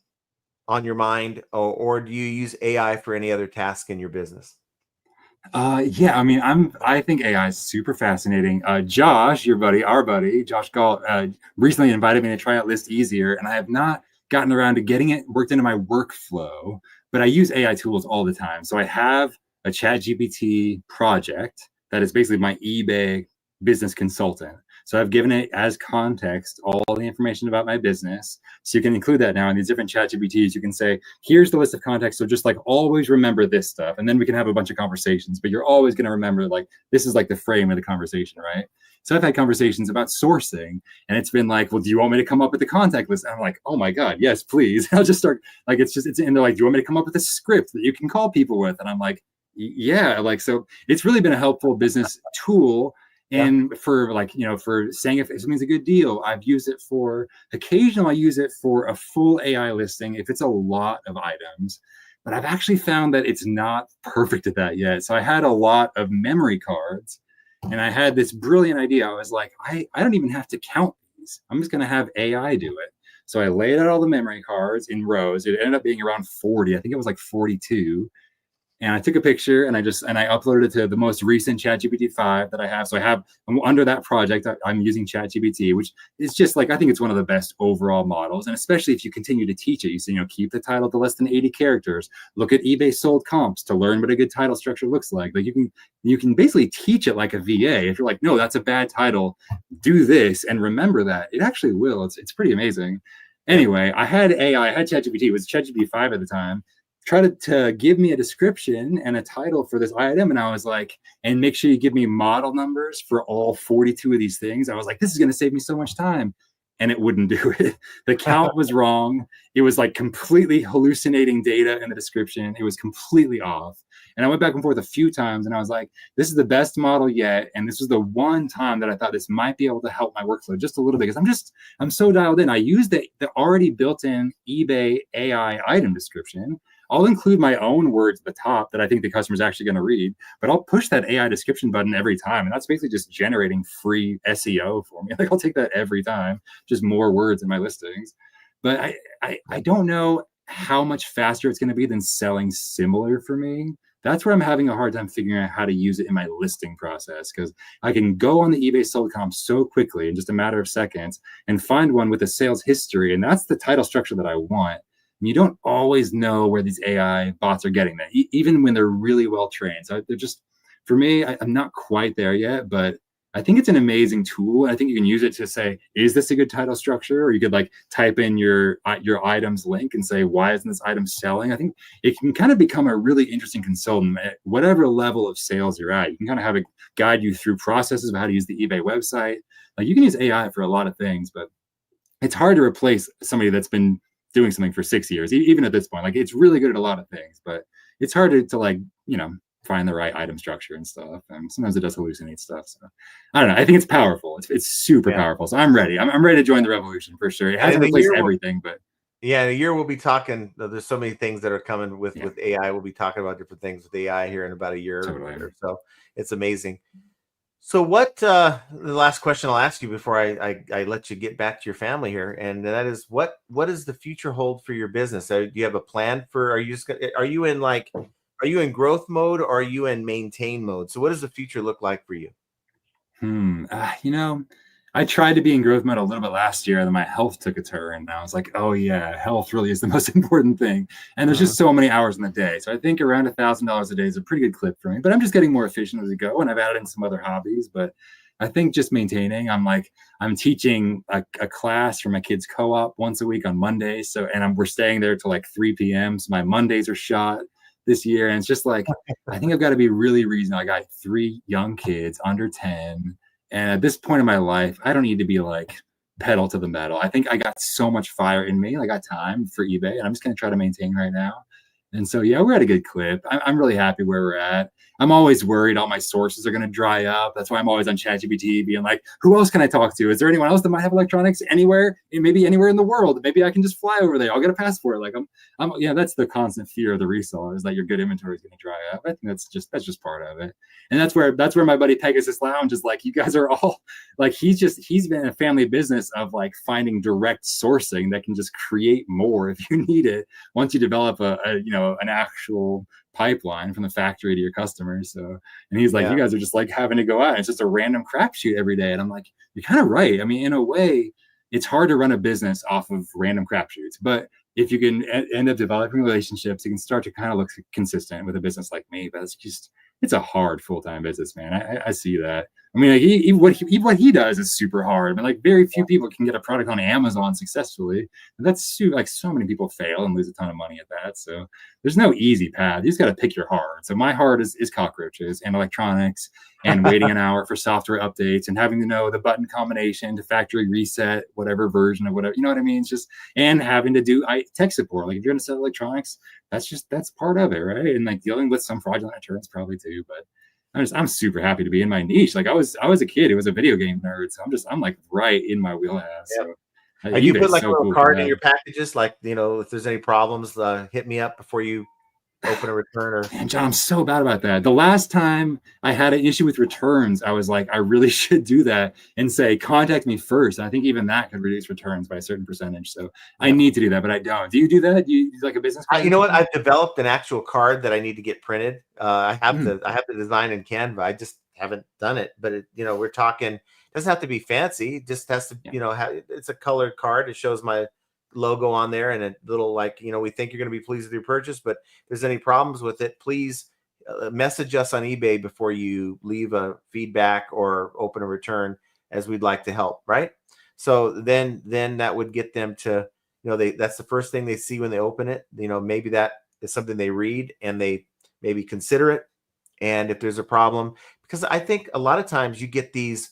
[SPEAKER 1] your mind, or do you use AI for any other task in your business?
[SPEAKER 2] Yeah, I mean, I think AI is super fascinating. Josh, our buddy, Josh Galt, recently invited me to try out List Easier, and I have not gotten around to getting it worked into my workflow, but I use AI tools all the time. So I have a ChatGPT project that is basically my eBay business consultant. So I've given it as context all the information about my business. So you can include that now in these different ChatGPTs. You can say, here's the list of context. So just like always remember this stuff. And then we can have a bunch of conversations, but you're always going to remember like, this is like the frame of the conversation, right? So I've had conversations about sourcing and it's been like, well, do you want me to come up with the contact list? And I'm like, oh my God, yes, please. I'll just start like, and they're like, do you want me to come up with a script that you can call people with? And I'm like, yeah, like, so it's really been a helpful business tool. And for like, for saying if something's a good deal, I've used it for, occasionally I use it for a full AI listing if it's a lot of items, but I've actually found that it's not perfect at that yet. So I had a lot of memory cards and I had this brilliant idea. I was like, I don't even have to count these. I'm just going to have AI do it. So I laid out all the memory cards in rows. It ended up being around 40. I think it was like 42. And I took a picture and I uploaded it to the most recent ChatGPT 5 that I have. So I'm under that project. I'm using ChatGPT, which is just like, I think it's one of the best overall models. And especially if you continue to teach it, you say, keep the title to less than 80 characters, look at eBay sold comps to learn what a good title structure looks like. Like you can basically teach it like a VA. If you're like, no, that's a bad title, do this and remember that. It actually will. It's pretty amazing. Anyway, I had ChatGPT. It was ChatGPT 5 at the time. Tried to give me a description and a title for this item. And I was like, and make sure you give me model numbers for all 42 of these things. I was like, this is going to save me so much time. And it wouldn't do it. The count was wrong. It was like completely hallucinating data in the description. It was completely off. And I went back and forth a few times and I was like, this is the best model yet. And this was the one time that I thought this might be able to help my workflow just a little bit because I'm so dialed in. I use the already built-in eBay AI item description. I'll include my own words at the top that I think the customer's actually going to read, but I'll push that AI description button every time. And that's basically just generating free SEO for me. Like I'll take that every time, just more words in my listings. But I don't know how much faster it's going to be than selling similar for me. that's where I'm having a hard time figuring out how to use it in my listing process, because I can go on the eBay sold comp so quickly in just a matter of seconds and find one with a sales history. And that's the title structure that I want. And you don't always know where these AI bots are getting that, even when they're really well trained. So they're just, for me, I'm not quite there yet, but I think it's an amazing tool. I think you can use it to say, is this a good title structure? Or you could like type in your item's link and say, why isn't this item selling? I think it can kind of become a really interesting consultant at whatever level of sales you're at. You can kind of have it guide you through processes of how to use the eBay website. Like you can use AI for a lot of things, but it's hard to replace somebody that's been doing something for 6 years, even at this point. Like it's really good at a lot of things, but it's hard to like, find the right item structure and stuff. And sometimes it does hallucinate stuff. So I don't know. I think it's powerful. It's super powerful. So I'm ready. I'm ready to join the revolution for sure. It hasn't replaced everything, but
[SPEAKER 1] yeah, in a year we'll be talking. There's so many things that are coming with AI. We'll be talking about different things with AI here in about a year or so. It's amazing. So what, the last question I'll ask you before I let you get back to your family here, and that is what does the future hold for your business? Do you have a plan for, are you in growth mode, or are you in maintain mode? So what does the future look like for you?
[SPEAKER 2] I tried to be in growth mode a little bit last year, and then my health took a turn. And I was like, oh yeah, health really is the most important thing. And there's just so many hours in the day. So I think around $1,000 a day is a pretty good clip for me, but I'm just getting more efficient as we go. And I've added in some other hobbies, but I think just maintaining. I'm teaching a class for my kids' co-op once a week on Mondays. So, and we're staying there till like 3 p.m. So my Mondays are shot this year. And it's just like, I think I've got to be really reasonable. I got 3 young kids under 10. And at this point in my life, I don't need to be like pedal to the metal. I think I got so much fire in me. I got time for eBay, and I'm just going to try to maintain right now. And so, yeah, we're at a good clip. I'm really happy where we're at. I'm always worried all my sources are going to dry up. That's why I'm always on ChatGPT being like, who else can I talk to? Is there anyone else that might have electronics anywhere, maybe anywhere in the world? Maybe I can just fly over there. I'll get a passport. Like that's the constant fear of the reseller, is that your good inventory is going to dry up. I think that's just part of it. And that's where my buddy Pegasus Lounge is like, you guys are all like, he's been a family business of like finding direct sourcing that can just create more if you need it, once you develop an actual pipeline from the factory to your customers. So, and he's like, you guys are just like having to go out, and it's just a random crapshoot every day. And I'm like, you're kind of right. I mean, in a way, it's hard to run a business off of random crapshoots, but if you can end up developing relationships, you can start to kind of look consistent with a business like me. But it's a hard full-time business, man. I see that. I mean, like what he does is super hard. I mean, like very few people can get a product on Amazon successfully. And that's like so many people fail and lose a ton of money at that. So there's no easy path. You just got to pick your hard. So my hard is cockroaches and electronics and waiting an hour for software updates and having to know the button combination to factory reset whatever version of whatever. You know what I mean? It's just, and having to do tech support. Like if you're going to sell electronics, that's part of it, right? And like dealing with some fraudulent returns probably too. But I'm super happy to be in my niche. Like I was a kid who was a video game nerd, so I'm like right in my wheelhouse.
[SPEAKER 1] Yep.
[SPEAKER 2] So
[SPEAKER 1] you put like a little card in your packages, like if there's any problems, hit me up before you open a return. Or
[SPEAKER 2] man, John, I'm so bad about that. The last time I had an issue with returns, I was like, I really should do that and say, contact me first. And I think even that could reduce returns by a certain percentage. So I need to do that, but I don't. Do you do that? Do you like a business card?
[SPEAKER 1] You know what? I've developed an actual card that I need to get printed. I have the design in Canva. I just haven't done it, but we're talking, it doesn't have to be fancy. It just has to, it's a colored card. It shows my logo on there and a little like, we think you're going to be pleased with your purchase, but if there's any problems with it, please message us on eBay before you leave a feedback or open a return, as we'd like to help. Right. So then that would get them to, that's the first thing they see when they open it. Maybe that is something they read and they maybe consider it. And if there's a problem, because I think a lot of times you get these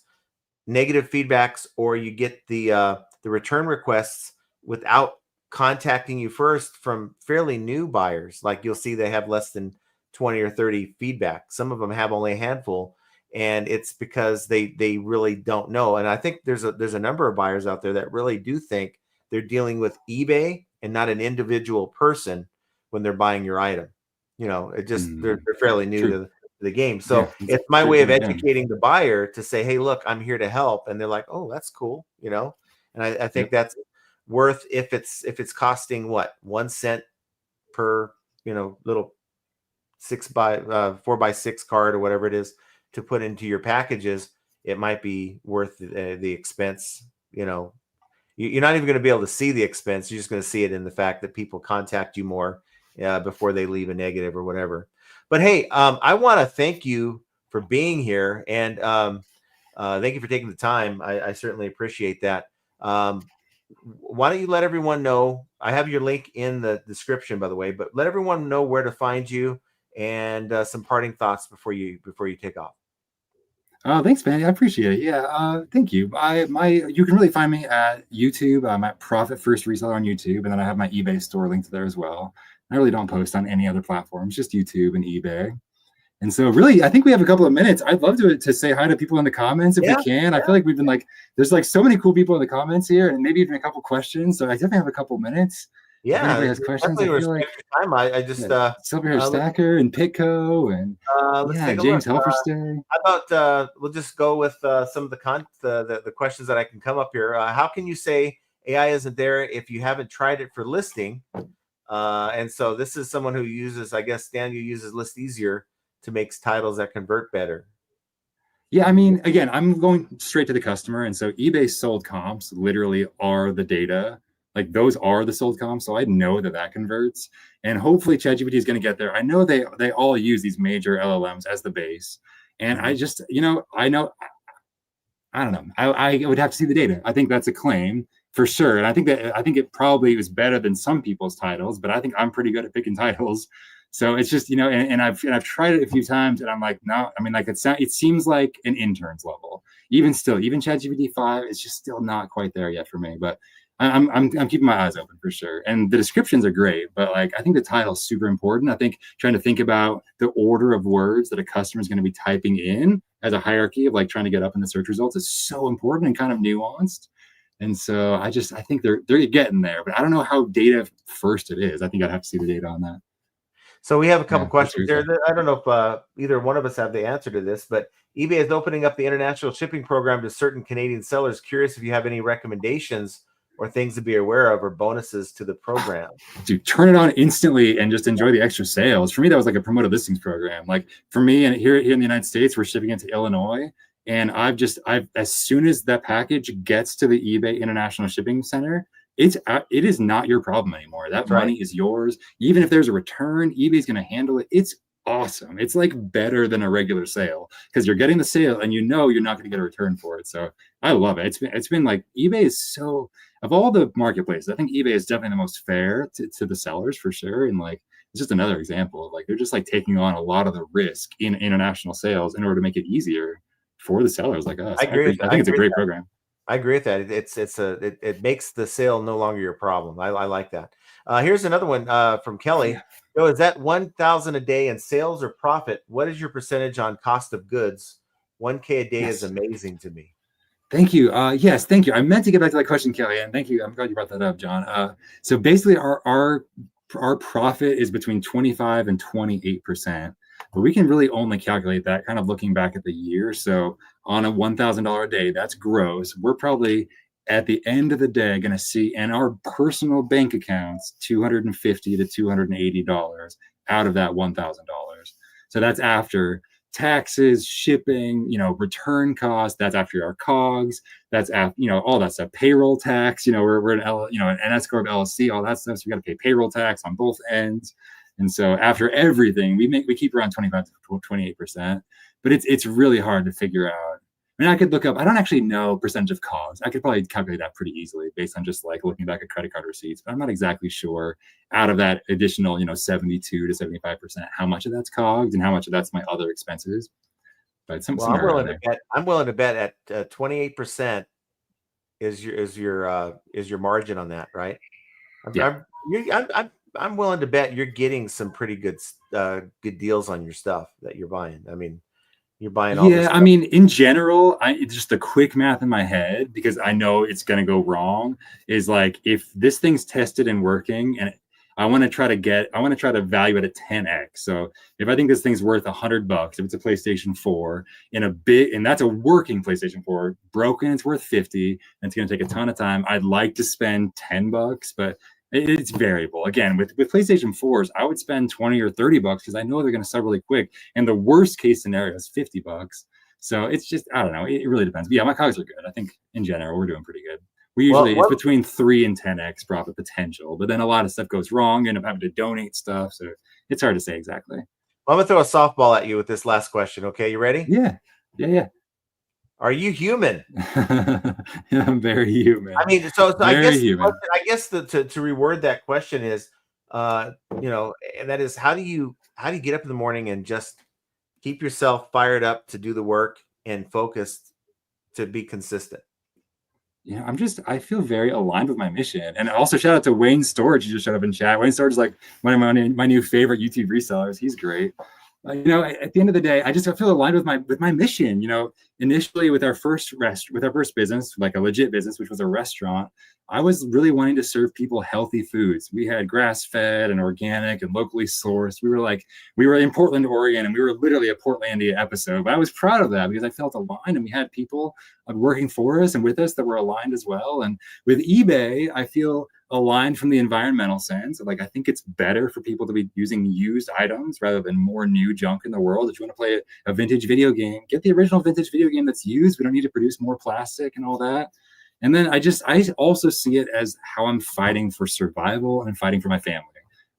[SPEAKER 1] negative feedbacks, or you get the return requests without contacting you first from fairly new buyers. Like you'll see they have less than 20 or 30 feedback. Some of them have only a handful, and it's because they really don't know. And I think there's a number of buyers out there that really do think they're dealing with eBay and not an individual person when they're buying your item. It just they're fairly new to the game. So it's my way of educating the buyer to say, hey, look, I'm here to help. And they're like, oh, that's cool. And I think that's worth, if it's costing what, 1 cent per, little 4x6 card or whatever it is to put into your packages, it might be worth the expense. You know, you're not even going to be able to see the expense. You're just going to see it in the fact that people contact you more before they leave a negative or whatever. But hey, I want to thank you for being here, and thank you for taking the time. I certainly appreciate that. Why don't you let everyone know? I have your link in the description, by the way, but let everyone know where to find you and some parting thoughts before you take off.
[SPEAKER 2] Thanks, man. I appreciate it. Yeah, thank you. You can really find me at YouTube. I'm at Profit First Reseller on YouTube, and then I have my eBay store linked there as well. I really don't post on any other platforms, just YouTube and eBay. And so really, I think we have a couple of minutes. I'd love to say hi to people in the comments if we can. I feel like we've been there's like so many cool people in the comments here, and maybe even a couple questions. So I definitely have a couple minutes.
[SPEAKER 1] Yeah,
[SPEAKER 2] if anybody has questions. I feel like
[SPEAKER 1] time. I just
[SPEAKER 2] Silverhair Stacker and Pitco and James Helferstay.
[SPEAKER 1] How about we'll just go with some of the questions that I can come up here. How can you say AI isn't there if you haven't tried it for listing? And so this is someone who uses, I guess, Daniel uses List Easier to make titles that convert better.
[SPEAKER 2] Yeah, I mean, again, I'm going straight to the customer, and so eBay sold comps literally are the data. Like those are the sold comps, so I know that converts, and hopefully ChatGPT is going to get there. I know they all use these major LLMs as the base, and I just, I don't know. I would have to see the data. I think that's a claim for sure, and I think it probably was better than some people's titles, but I think I'm pretty good at picking titles. So it's just, and I've tried it a few times, and I'm like, no, I mean, like it seems like an intern's level. Even ChatGPT 5 is just still not quite there yet for me, but I'm keeping my eyes open for sure. And the descriptions are great, but like I think the title is super important. I think trying to think about the order of words that a customer is going to be typing in as a hierarchy of like trying to get up in the search results is so important and kind of nuanced. And so I think they're getting there, but I don't know how data first it is. I think I'd have to see the data on that.
[SPEAKER 1] So we have a couple questions there. I don't know if either one of us have the answer to this, but eBay is opening up the international shipping program to certain Canadian sellers. Curious if you have any recommendations or things to be aware of or bonuses to the program.
[SPEAKER 2] Dude, turn it on instantly and just enjoy the extra sales. For me, that was like a promoted listings program. Like for me, and here in the United States, we're shipping into Illinois. And I've as soon as that package gets to the eBay International Shipping Center, it is not your problem anymore. That money is yours. Even if there's a return, eBay's going to handle it. It's awesome. It's like better than a regular sale because you're getting the sale and you're not going to get a return for it. So I love it. It's been like eBay is so, of all the marketplaces, I think eBay is definitely the most fair to the sellers for sure. And like it's just another example of like they're just like taking on a lot of the risk in international sales in order to make it easier for the sellers like us. I think it's a great program.
[SPEAKER 1] I agree with that. It makes the sale no longer your problem. I like that. Here's another one from Kelly. So is that 1,000 a day in sales or profit? What is your percentage on cost of goods? 1K a day is amazing to me.
[SPEAKER 2] Thank you. Yes, thank you. I meant to get back to that question, Kelly, and thank you. I'm glad you brought that up, John. So basically, our profit is between 25 and 28%, but we can really only calculate that kind of looking back at the year. So on a $1,000 a day, that's gross. We're probably at the end of the day going to see in our personal bank accounts $250 to $280 out of that $1,000. So that's after taxes, shipping, return costs. That's after our COGS. That's after, all that stuff, payroll tax. We're an S corp LLC, all that stuff. So we got to pay payroll tax on both ends. And so after everything, we keep around 25 to 28%. But it's really hard to figure out. I mean, I could look up. I don't actually know percentage of COGS. I could probably calculate that pretty easily based on just like looking back at credit card receipts. But I'm not exactly sure out of that additional, 72 to 75%, how much of that's COGS and how much of that's my other expenses. But
[SPEAKER 1] I'm willing to bet at 28% is your margin on that, right? I'm willing to bet you're getting some pretty good deals on your stuff that you're buying. I mean, you're buying all this stuff.
[SPEAKER 2] I mean, in general, it's just the quick math in my head because I know it's going to go wrong is like, if this thing's tested and working and I want to try to value it at 10x. So if I think this thing's worth $100, if it's a PlayStation 4 and that's a working PlayStation 4, broken, it's worth 50, and it's going to take a ton of time. I'd like to spend $10, but It's variable. Again, with PlayStation 4s, I would spend 20 or 30 bucks because I know they're going to sell really quick. And the worst case scenario is 50 bucks. So it's just, I don't know. It really depends. But yeah, my cogs are good. I think in general, we're doing pretty good. We usually, it's between 3 and 10x profit potential, but then a lot of stuff goes wrong. You end up having to donate stuff. So it's hard to say exactly.
[SPEAKER 1] I'm going to throw a softball at you with this last question. Okay. You ready?
[SPEAKER 2] Yeah.
[SPEAKER 1] Are you human?
[SPEAKER 2] I'm very human.
[SPEAKER 1] I mean, so I guess to reword that question is, you know, and that is, how do you get up in the morning and just keep yourself fired up to do the work and focused to be consistent?
[SPEAKER 2] Yeah, I feel very aligned with my mission. And also shout out to Wayne Storage, who just showed up in chat. Wayne Storage is like one of my new favorite YouTube resellers. He's great. You know, at the end of the day, I feel aligned with my mission. You know, initially with our first business, like a legit business, which was a restaurant, I was really wanting to serve people healthy foods. We had grass-fed and organic and locally sourced. We were in Portland, Oregon, and we were literally a Portlandia episode. But I was proud of that because I felt aligned, and we had people working for us and with us that were aligned as well. And with eBay, I feel aligned from the environmental sense. Like, I think it's better for people to be using used items rather than more new junk in the world. If you want to play a vintage video game, get the original vintage video game that's used. We don't need to produce more plastic and all that. And then I also see it as how I'm fighting for survival and fighting for my family.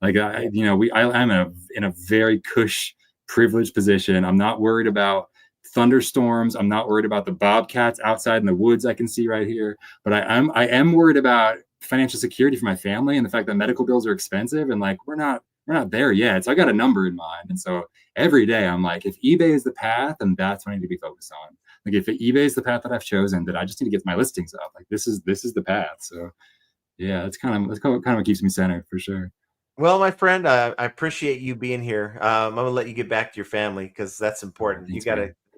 [SPEAKER 2] Like, I'm in a very cush, privileged position. I'm not worried about thunderstorms. I'm not worried about the bobcats outside in the woods I can see right here. But I am worried about financial security for my family and the fact that medical bills are expensive, and like we're not there yet. So I got a number in mind. And so every day I'm like, if eBay is the path, then that's what I need to be focused on. Like, if eBay is the path that I've chosen, then I just need to get my listings up. Like, this is the path. So yeah, that's kind of what keeps me centered for sure.
[SPEAKER 1] Well, my friend, I appreciate you being here. I'm gonna let you get back to your family because that's important.
[SPEAKER 2] Thanks,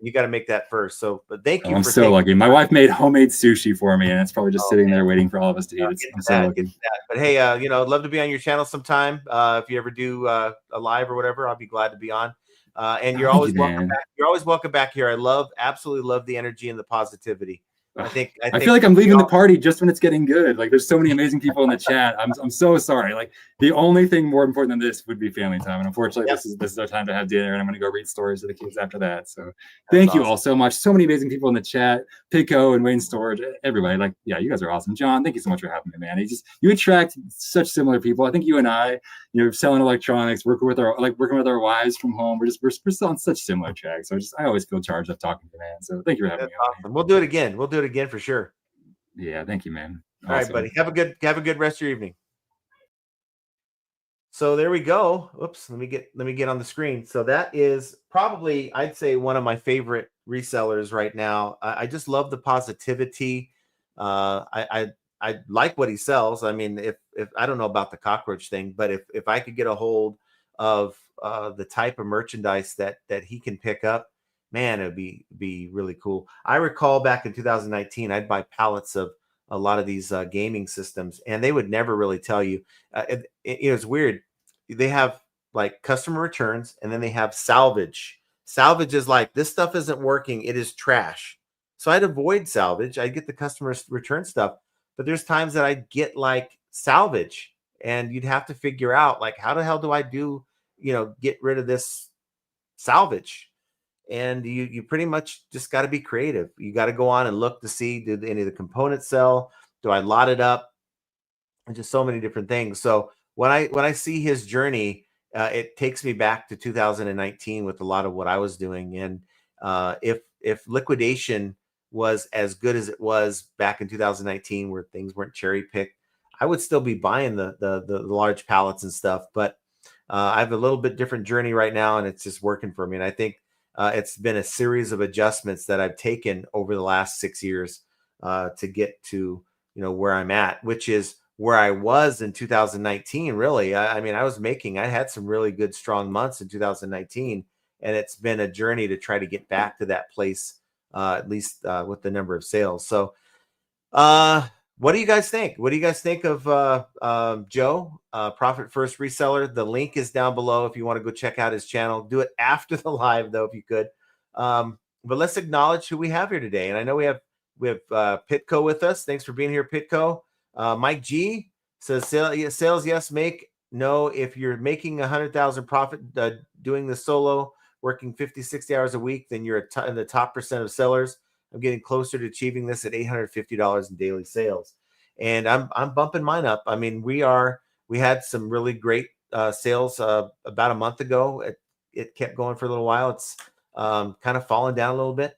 [SPEAKER 1] you gotta make that first. So, but thank you.
[SPEAKER 2] I'm so lucky. My wife made homemade sushi for me, and it's probably just sitting there waiting for all of us to eat. I'm so lucky.
[SPEAKER 1] But hey, you know, I'd love to be on your channel sometime. If you ever do a live or whatever, I'll be glad to be on. And you're always welcome back. You're always welcome back here. Absolutely love the energy and the positivity. I
[SPEAKER 2] feel like I'm leaving the party just when it's getting good. Like, there's so many amazing people in the chat. I'm so sorry. Like, the only thing more important than this would be family time. And unfortunately, this is our time to have dinner, and I'm going to go read stories to the kids after that. So thank you all so much. So many amazing people in the chat. Pico and Wayne Storage, everybody. Like, yeah, you guys are awesome. John, thank you so much for having me, man. You attract such similar people. I think you and I, you know, selling electronics, working with our wives from home. We're still on such similar tracks. So I always feel charged up talking to you, man. So thank you for having me.
[SPEAKER 1] Awesome. We'll do it again. We'll do it again for sure.
[SPEAKER 2] Yeah, thank you, man.
[SPEAKER 1] All right, buddy. Have a good rest of your evening. So there we go. Oops, let me get on the screen. So that is probably, I'd say, one of my favorite resellers right now. I just love the positivity. I like what he sells. I mean, if I don't know about the cockroach thing, but if I could get a hold of the type of merchandise that he can pick up, man, it'd be really cool. I recall back in 2019, I'd buy pallets of a lot of these gaming systems, and they would never really tell you. It's weird. They have like customer returns, and then they have salvage. Salvage is like, this stuff isn't working. It is trash. So I'd avoid salvage. I'd get the customer's return stuff. But there's times that I'd get like salvage, and you'd have to figure out, like, how the hell do I get rid of this salvage? And you pretty much just got to be creative. You got to go on and look to see, did any of the components sell? Do I lot it up? And just so many different things. So when I see his journey, it takes me back to 2019 with a lot of what I was doing. And if liquidation was as good as it was back in 2019, where things weren't cherry picked, I would still be buying the large pallets and stuff. But I have a little bit different journey right now, and it's just working for me. And I think it's been a series of adjustments that I've taken over the last 6 years to get to where I'm at, which is where I was in 2019. Really, I mean, I had some really good, strong months in 2019, and it's been a journey to try to get back to that place, at least with the number of sales. So, what do you guys think? What do you guys think of Joe, Profit First Reseller? The link is down below if you want to go check out his channel. Do it after the live, though, if you could. But let's acknowledge who we have here today. And I know we have Pitco with us. Thanks for being here, Pitco. Mike G, Says sales yes, make no. If you're making 100,000 profit doing the solo, working 50, 60 hours a week, then you're in the top percent of sellers. I'm getting closer to achieving this at $850 in daily sales, and I'm bumping mine up. I mean, we had some really great sales about a month ago. It kept going for a little while. It's kind of fallen down a little bit.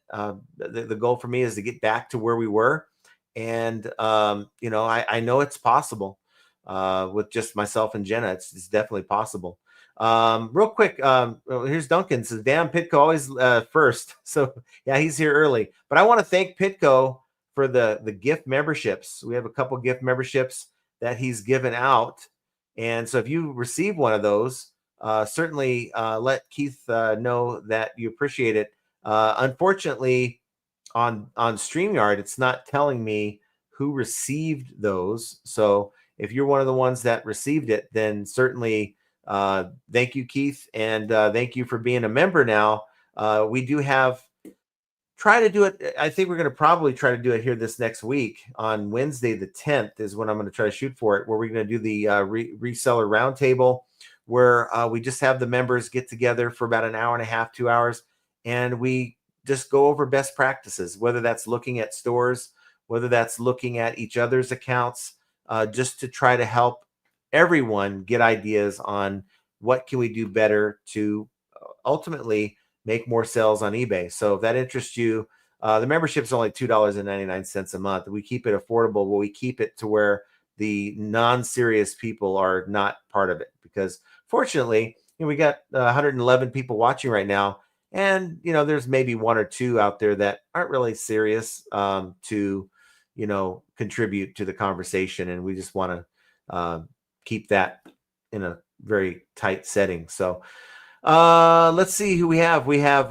[SPEAKER 1] The goal for me is to get back to where we were, and I know it's possible. With just myself and Jenna, it's definitely possible. Real quick, here's Duncan. Says, damn, Pitco always first. So yeah, he's here early. But I want to thank Pitco for the gift memberships. We have a couple gift memberships that he's given out. And so if you receive one of those, certainly let Keith know that you appreciate it. Unfortunately, on StreamYard, it's not telling me who received those. So if you're one of the ones that received it, then certainly thank you, Keith, and thank you for being a member now. We do try to do it. I think we're going to probably try to do it here this next week on Wednesday, the 10th is when I'm going to try to shoot for it, where we're going to do the reseller roundtable, where we just have the members get together for about an hour and a half, 2 hours, and we just go over best practices, whether that's looking at stores, whether that's looking at each other's accounts, just to try to help everyone get ideas on what can we do better to ultimately make more sales on eBay. So if that interests you, the membership is only $2.99 a month. We keep it affordable, but we keep it to where the non-serious people are not part of it, because fortunately, we got 111 people watching right now. And, there's maybe one or two out there that aren't really serious to, contribute to the conversation. And we just want to keep that in a very tight setting. So let's see who we have. We have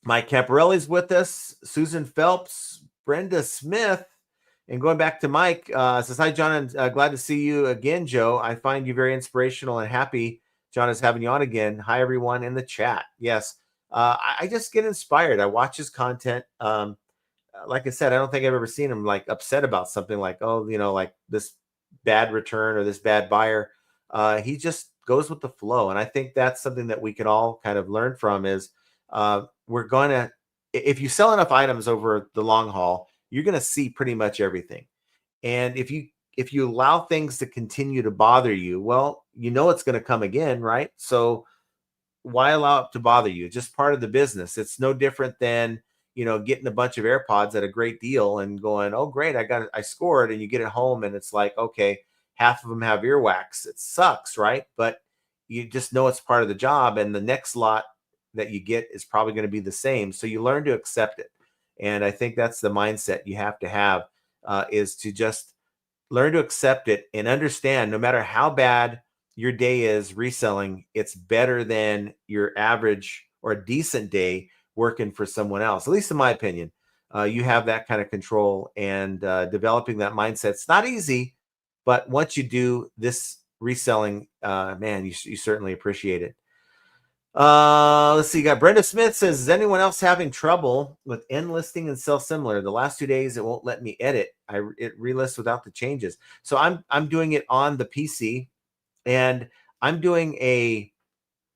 [SPEAKER 1] Mike Camparelli's with us, Susan Phelps, Brenda Smith. And going back to Mike, says, hi, John, and glad to see you again, Joe. I find you very inspirational and happy John is having you on again. Hi, everyone in the chat. Yes, I just get inspired. I watch his content. Like I said, I don't think I've ever seen him like upset about something like, oh, like this bad return or this bad buyer. He just goes with the flow. And I think that's something that we can all kind of learn from is we're going to, if you sell enough items over the long haul, you're going to see pretty much everything. And if you allow things to continue to bother you, well, it's going to come again, right? So why allow it to bother you? It's just part of the business. It's no different than, getting a bunch of AirPods at a great deal and going, oh, great, I scored. And you get it home and it's like, okay, half of them have earwax. It sucks, right? But you just know it's part of the job. And the next lot that you get is probably going to be the same. So you learn to accept it. And I think that's the mindset you have to have, is to just learn to accept it and understand no matter how bad your day is reselling, it's better than your average or a decent day working for someone else. At least in my opinion, you have that kind of control, and developing that mindset. It's not easy, but once you do this reselling, man, you certainly appreciate it. Let's see. You got Brenda Smith says, is anyone else having trouble with end listing and sell similar? The last 2 days, it won't let me edit. It relists without the changes. So I'm doing it on the PC, and I'm doing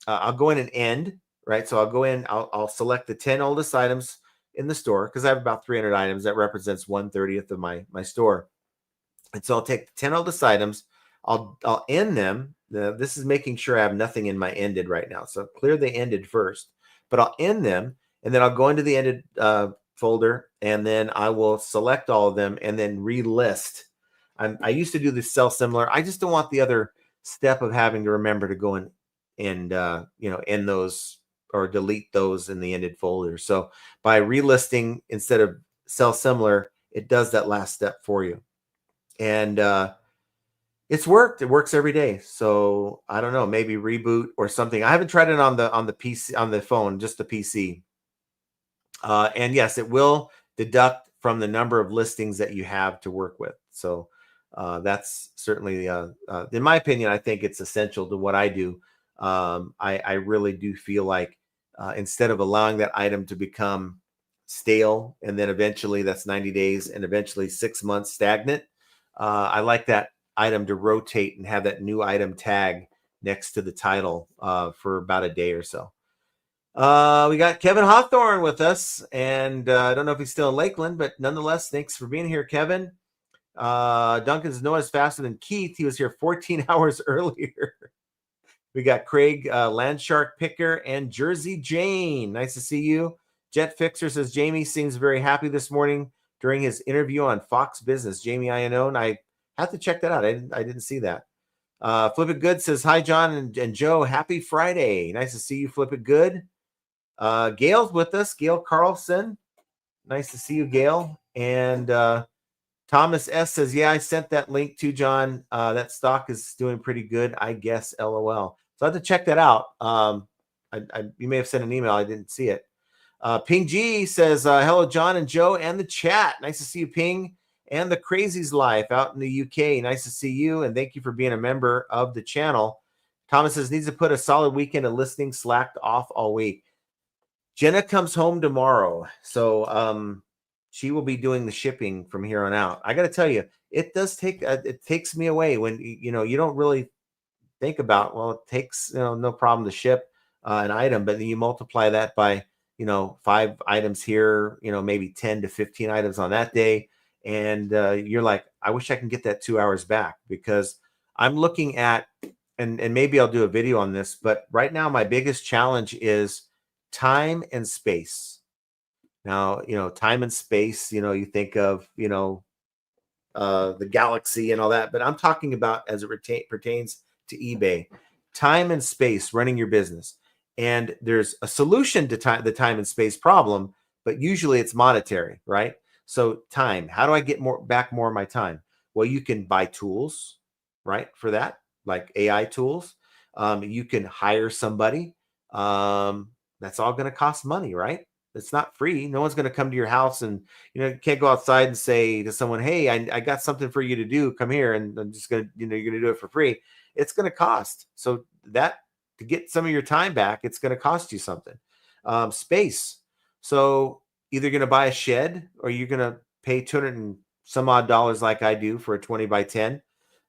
[SPEAKER 1] I'll go in and end, right? So I'll go in, I'll select the 10 oldest items in the store, because I have about 300 items. That represents 1/30 of my store. And so I'll take the 10 oldest items, I'll end them. This is making sure I have nothing in my ended right now. So clear the ended first, but I'll end them, and then I'll go into the ended folder, and then I will select all of them and then relist. I used to do the sell similar. I just don't want the other step of having to remember to go in and end those or delete those in the ended folder. So by relisting instead of sell similar, it does that last step for you. And it's worked. It works every day. So I don't know, maybe reboot or something. I haven't tried it on the PC, on the phone, just the PC. And yes, it will deduct from the number of listings that you have to work with. So that's certainly, in my opinion, I think it's essential to what I do. I really do feel like instead of allowing that item to become stale, and then eventually that's 90 days and eventually 6 months stagnant, I like that item to rotate and have that new item tag next to the title for about a day or so. We got Kevin Hawthorne with us, and I don't know if he's still in Lakeland, but nonetheless, thanks for being here, Kevin. Duncan's noticed faster than Keith. He was here 14 hours earlier. We got Craig Landshark Picker and Jersey Jane. Nice to see you. Jet Fixer says Jamie seems very happy this morning during his interview on Fox Business. Jamie Iannone, I have to check that out. I didn't see that. Flip It Good says, hi, John and Joe. Happy Friday. Nice to see you, Flip It Good. Gail's with us. Gail Carlson. Nice to see you, Gail. And Thomas S says, yeah, I sent that link to John. That stock is doing pretty good, I guess, LOL. So I have to check that out. You may have sent an email. I didn't see it. Ping G says, hello, John and Joe and the chat. Nice to see you, Ping, and the Crazies Life out in the UK. Nice to see you, and thank you for being a member of the channel. Thomas says, needs to put a solid weekend of listing slacked off all week. Jenna comes home tomorrow, so she will be doing the shipping from here on out. I got to tell you, it does take it takes me away when you don't really think about, well, it takes no problem to ship an item, but then you multiply that by 5 items here, maybe 10 to 15 items on that day, and you're like, I wish I can get that 2 hours back, because I'm looking at, and maybe I'll do a video on this, but right now my biggest challenge is time and space. Now, time and space, you think of, the galaxy and all that, but I'm talking about as it pertains to eBay, time and space running your business. And there's a solution to the time and space problem, but usually it's monetary, right? So time, how do I get back more of my time? Well, you can buy tools, right? For that, like AI tools. You can hire somebody. That's all going to cost money, right? It's not free. No one's going to come to your house, and you can't go outside and say to someone, hey, I got something for you to do. Come here. And I'm just going to, you're going to do it for free. It's going to cost. So that, to get some of your time back, it's going to cost you something. Space. So either going to buy a shed, or you're going to pay $200 and some odd like I do for a 20 by 10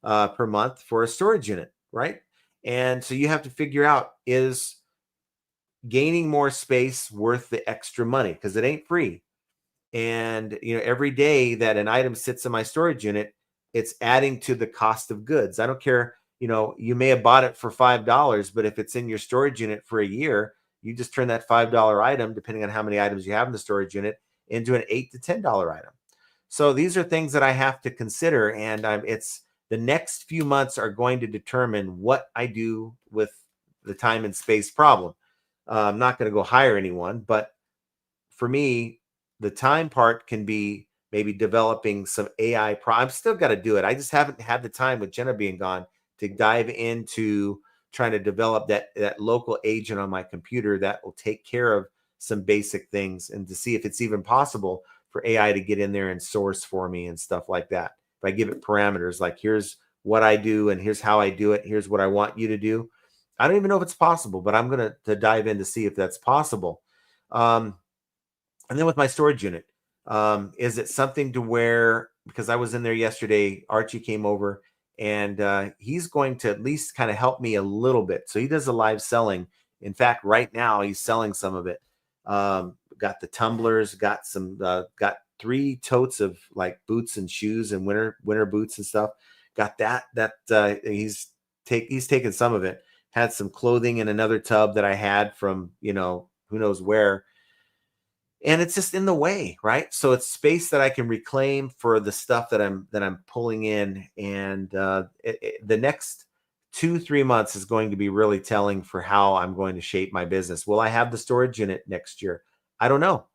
[SPEAKER 1] per month for a storage unit, right? And so you have to figure out, is gaining more space worth the extra money? Because it ain't free. And every day that an item sits in my storage unit, it's adding to the cost of goods. I don't care, you may have bought it for $5, but if it's in your storage unit for a year, you just turn that $5 item, depending on how many items you have in the storage unit, into an $8 to $10 item. So these are things that I have to consider, and it's the next few months are going to determine what I do with the time and space problem. I'm not going to go hire anyone, but for me, the time part can be maybe developing some AI. I've still got to do it. I just haven't had the time, with Jenna being gone, to dive into trying to develop that local agent on my computer that will take care of some basic things, and to see if it's even possible for AI to get in there and source for me and stuff like that. If I give it parameters, like, here's what I do and here's how I do it, here's what I want you to do. I don't even know if it's possible, but I'm going to dive in to see if that's possible. And then with my storage unit, is it something to where, because I was in there yesterday, Archie came over, and he's going to at least kind of help me a little bit. So he does a live selling. In fact, right now he's selling some of it. Got the tumblers, got 3 totes of like boots and shoes and winter boots and stuff. Got that he's taken some of it. Had some clothing in another tub that I had from, who knows where. And it's just in the way, right? So it's space that I can reclaim for the stuff that I'm pulling in. And the next 2-3 months is going to be really telling for how I'm going to shape my business. Will I have the storage unit next year? I don't know.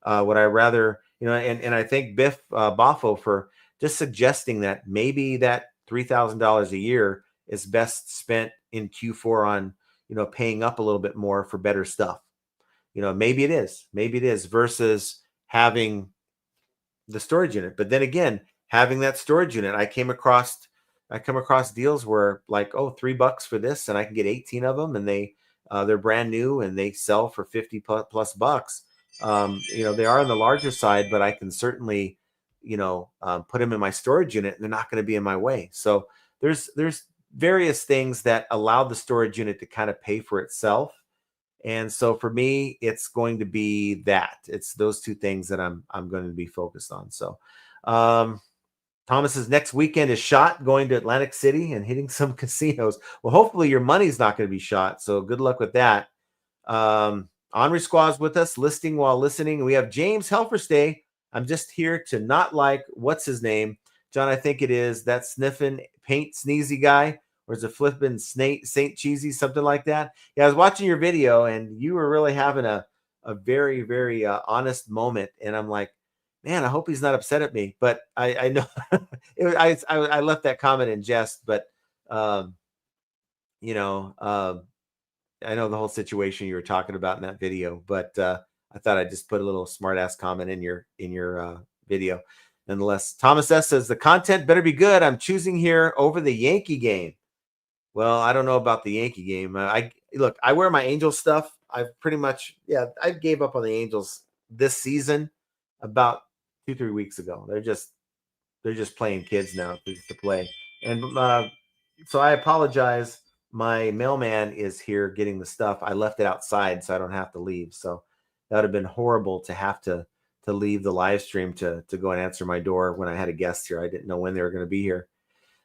[SPEAKER 1] Would I rather, and I thank Biff Boffo for just suggesting that maybe that $3,000 a year is best spent in Q4 on, paying up a little bit more for better stuff. Maybe it is versus having the storage unit. But then again, having that storage unit, I come across deals where like, oh, $3 for this, and I can get 18 of them, and they're brand new and they sell for 50 plus bucks. They are on the larger side, but I can certainly, put them in my storage unit, and they're not going to be in my way. So there's various things that allow the storage unit to kind of pay for itself. And so for me, it's going to be that. It's those two things that I'm going to be focused on. So Thomas's next weekend is shot, going to Atlantic City and hitting some casinos. Well, hopefully your money's not going to be shot. So good luck with that. Henri Squaw's with us, listing while listening. We have James Helferstay. I'm just here to not like, what's his name? John, I think it is that sniffing paint sneezy guy, or is it flipping Saint Cheesy, something like that? Yeah, I was watching your video and you were really having a very, very honest moment. And I'm like, man, I hope he's not upset at me. But I know I left that comment in jest, but you know, I know the whole situation you were talking about in that video, but I thought I'd just put a little smart ass comment in your video. Nonetheless, Thomas S says the content better be good. I'm choosing here over the Yankee game. Well, I don't know about the Yankee game. I wear my Angels stuff. I've pretty much, I gave up on the Angels this season about 2-3 weeks ago. They're just playing kids now to play. And so I apologize. My mailman is here getting the stuff. I left it outside so I don't have to leave. So that would have been horrible to have to leave the live stream to go and answer my door when I had a guest here. I didn't know when they were going to be here.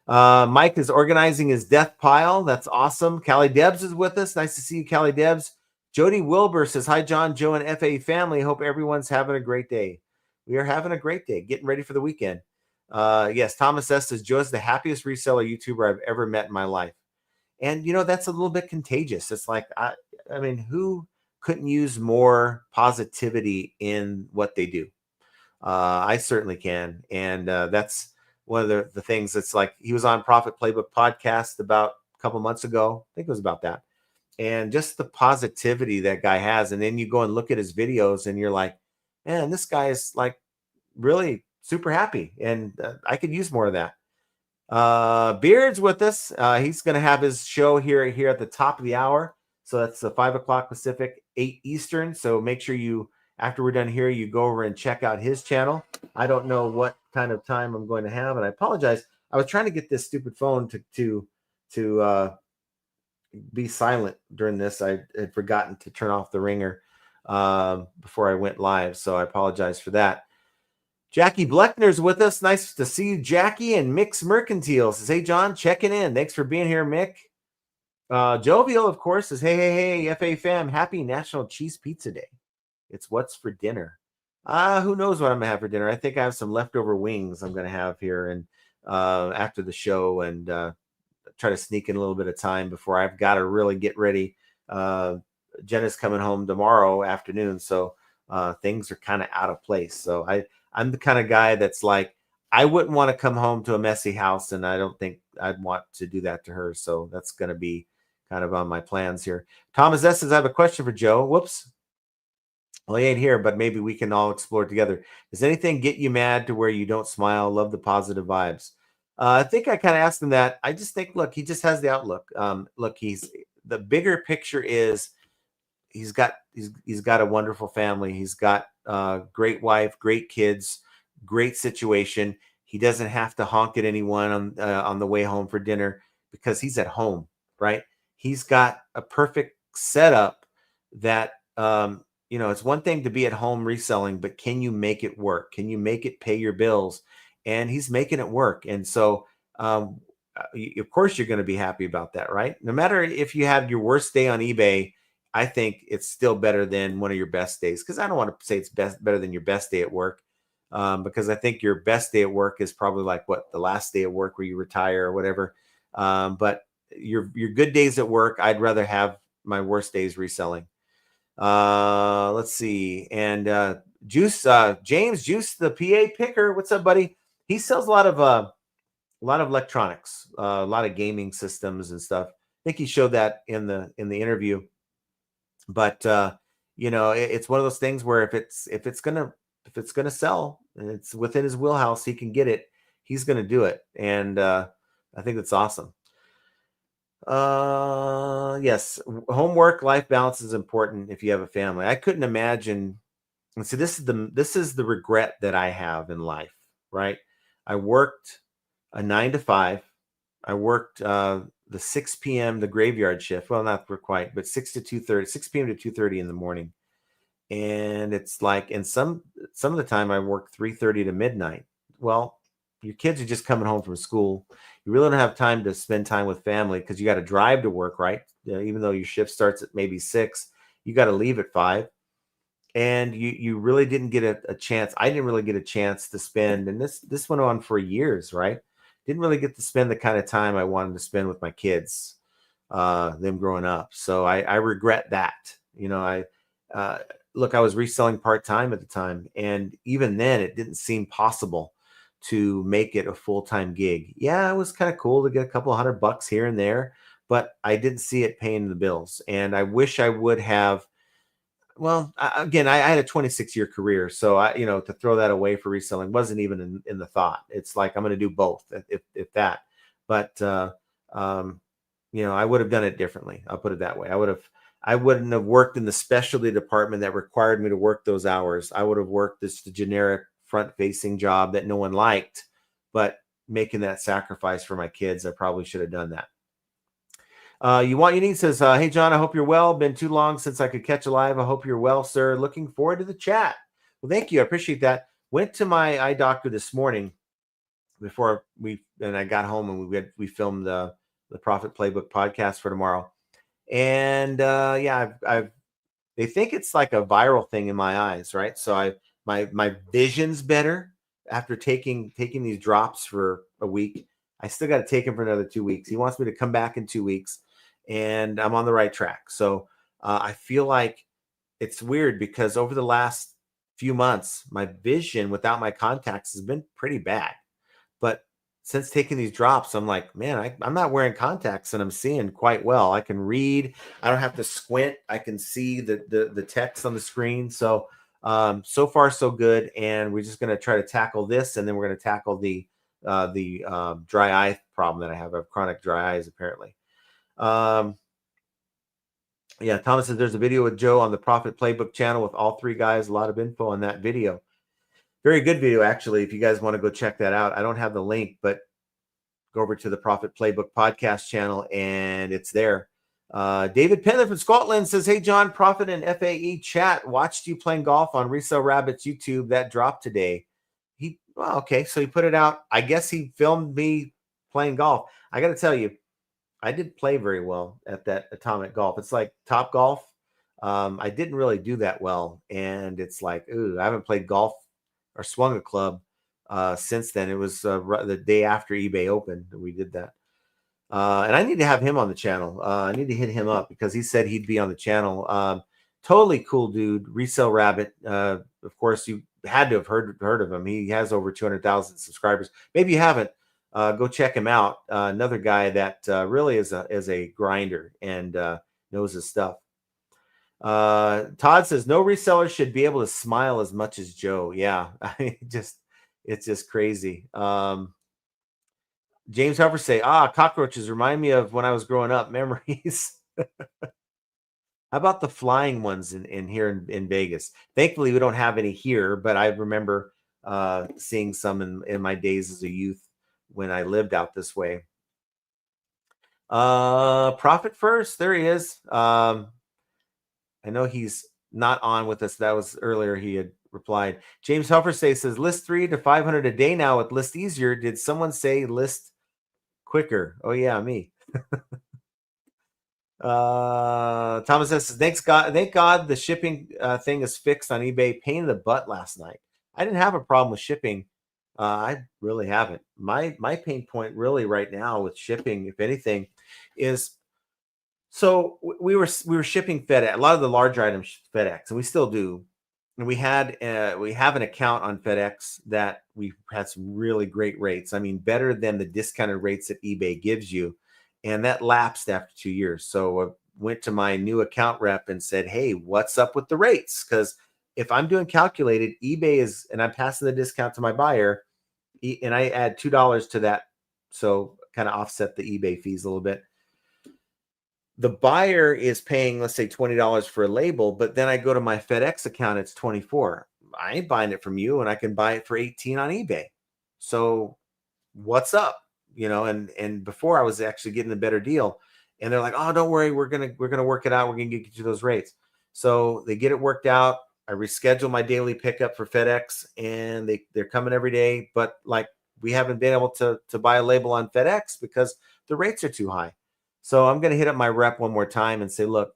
[SPEAKER 1] Mike is organizing his death pile. That's awesome. Callie Debs is with us. Nice to see you, Callie Debs. Jody Wilbur says, hi, John, Joe, and FA family. Hope everyone's having a great day. We are having a great day, getting ready for the weekend. Yes, Thomas S says, Joe is the happiest reseller YouTuber I've ever met in my life. And, that's a little bit contagious. It's like, I mean, who couldn't use more positivity in what they do? I certainly can. And that's one of the things that's like, he was on Profit Playbook podcast about a couple months ago. I think it was about that. And just the positivity that guy has. And then you go and look at his videos and you're like, man, this guy is like really super happy. And I could use more of that. Beard's with us. He's going to have his show here at the top of the hour. So that's 5 o'clock Pacific, 8 Eastern. So make sure you, after we're done here, you go over and check out his channel. I don't know what kind of time I'm going to have, and I apologize. I was trying to get this stupid phone to be silent during this. I had forgotten to turn off the ringer before I went live, so I apologize for that. Jackie Bleckner's with us. Nice to see you, Jackie. And Mick's Mercantile says, hey, John, checking in. Thanks for being here, Mick. Jovial, of course, says, hey, FA fam, happy National Cheese Pizza Day. It's what's for dinner. Who knows what I'm going to have for dinner. I think I have some leftover wings I'm going to have here and after the show, and try to sneak in a little bit of time before I've got to really get ready. Jenna's coming home tomorrow afternoon, so things are kind of out of place. So I'm the kind of guy that's like, I wouldn't want to come home to a messy house, and I don't think I'd want to do that to her. So that's going to be kind of on my plans here. Thomas S says, I have a question for Joe. Whoops. Well, he ain't here, but maybe we can all explore it together. Does anything get you mad to where you don't smile? Love the positive vibes. I think I kind of asked him that. I just think, look, he just has the outlook. Look, the bigger picture is he's got a wonderful family. He's got a great wife, great kids, great situation. He doesn't have to honk at anyone on the way home for dinner because he's at home, right? He's got a perfect setup that, it's one thing to be at home reselling, but can you make it work? Can you make it pay your bills? And he's making it work. And so, of course, you're going to be happy about that, right? No matter if you have your worst day on eBay, I think it's still better than one of your best days. Because I don't want to say it's better than your best day at work, because I think your best day at work is probably like the last day at work where you retire or whatever. But your good days at work, I'd rather have my worst days reselling. Let's see. And James Juice, the PA picker. What's up, buddy? He sells a lot of electronics, a lot of gaming systems and stuff. I think he showed that in the interview. But it's one of those things where if it's gonna sell and it's within his wheelhouse, he can get it. He's gonna do it, and I think that's awesome. Yes, homework life balance is important if you have a family. I couldn't imagine. And so this is the regret that I have in life, right? I worked a 9 to 5. I worked the 6 p.m. the graveyard shift. Well, not quite, but 6 p.m. to 2:30 in the morning. And it's like, and some of the time I work 3:30 to midnight. Well, your kids are just coming home from school. You really don't have time to spend time with family because you got to drive to work, right? Even though your shift starts at maybe 6, you got to leave at 5. And you really didn't get a chance. I didn't really get a chance to spend, and this went on for years, right? Didn't really get to spend the kind of time I wanted to spend with my kids, them growing up. So I regret that. Uh, look, I was reselling part-time at the time, and even then it didn't seem possible to make it a full-time gig. Yeah, it was kind of cool to get a couple $100 here and there, but I didn't see it paying the bills. And I wish I would have. Well, again, I had a 26-year career, so to throw that away for reselling wasn't even in the thought. It's like I'm going to do both, if that. But I would have done it differently. I'll put it that way. I wouldn't have worked in the specialty department that required me to work those hours. I would have worked the generic front-facing job that no one liked, but making that sacrifice for my kids, I probably should have done that. You want you need says, hey John, I hope you're well. Been too long since I could catch a live. I hope you're well, sir. Looking forward to the chat. Well, thank you. I appreciate that. Went to my eye doctor this morning before I got home, and we filmed the Profit Playbook podcast for tomorrow. And they think it's like a viral thing in my eyes, right? So my vision's better after taking these drops for a week. I still got to take them for another 2 weeks. He wants me to come back in 2 weeks, and I'm on the right track. So I feel like it's weird because over the last few months, my vision without my contacts has been pretty bad. But since taking these drops, I'm like, man, I'm not wearing contacts and I'm seeing quite well. I can read. I don't have to squint. I can see the text on the screen. So so far so good. And we're just going to try to tackle this, and then we're going to tackle the dry eye problem that I have. I have chronic dry eyes apparently. Yeah, Thomas says there's a video with Joe on the Profit Playbook channel with all 3 guys. A lot of info on that video. Very good video, actually. If you guys want to go check that out, I don't have the link, but go over to the Profit Playbook podcast channel and it's there. David Penler from Scotland says, hey, John, Profit and FAE chat. Watched you playing golf on Resell Rabbit's YouTube. That dropped today. Okay, so he put it out. I guess he filmed me playing golf. I got to tell you, I did play very well at that Atomic Golf. It's like Top Golf. I didn't really do that well. And it's like, I haven't played golf or swung a club since then. It was the day after eBay opened that we did that. And I need to have him on the channel. I need to hit him up because he said he'd be on the channel. Totally cool dude. Resell Rabbit. Of course, you had to have heard of him. He has over 200,000 subscribers. Maybe you haven't. Go check him out. Another guy that really is a grinder and knows his stuff. Todd says no reseller should be able to smile as much as Joe. Yeah, it's just crazy. James Huffer say, cockroaches remind me of when I was growing up. Memories. How about the flying ones in here in Vegas? Thankfully, we don't have any here, but I remember seeing some in my days as a youth when I lived out this way. Profit first. There he is. I know he's not on with us. That was earlier. He had replied. James Huffer says list 3 to 500 a day now with List Easier. Did someone say list quicker? Oh yeah, me. Thomas says, thank God the shipping thing is fixed on eBay. Pain in the butt last night. I didn't have a problem with shipping. I really haven't. My pain point really right now with shipping, if anything, is so we were shipping FedEx, a lot of the larger items FedEx, and we still do. And we have an account on FedEx that we had some really great rates. I mean, better than the discounted rates that eBay gives you. And that lapsed after 2 years. So I went to my new account rep and said, hey, what's up with the rates? Because if I'm doing calculated, eBay is, and I'm passing the discount to my buyer, and I add $2 to that. So kind of offset the eBay fees a little bit. The buyer is paying, let's say $20 for a label, but then I go to my FedEx account, it's $24. I ain't buying it from you, and I can buy it for $18 on eBay. So what's up? you know, and before I was actually getting a better deal, and they're like, oh, don't worry, we're gonna work it out. We're gonna get you those rates. So they get it worked out. I reschedule my daily pickup for FedEx, and they're coming every day. But like, we haven't been able to buy a label on FedEx because the rates are too high. So I'm going to hit up my rep one more time and say, look,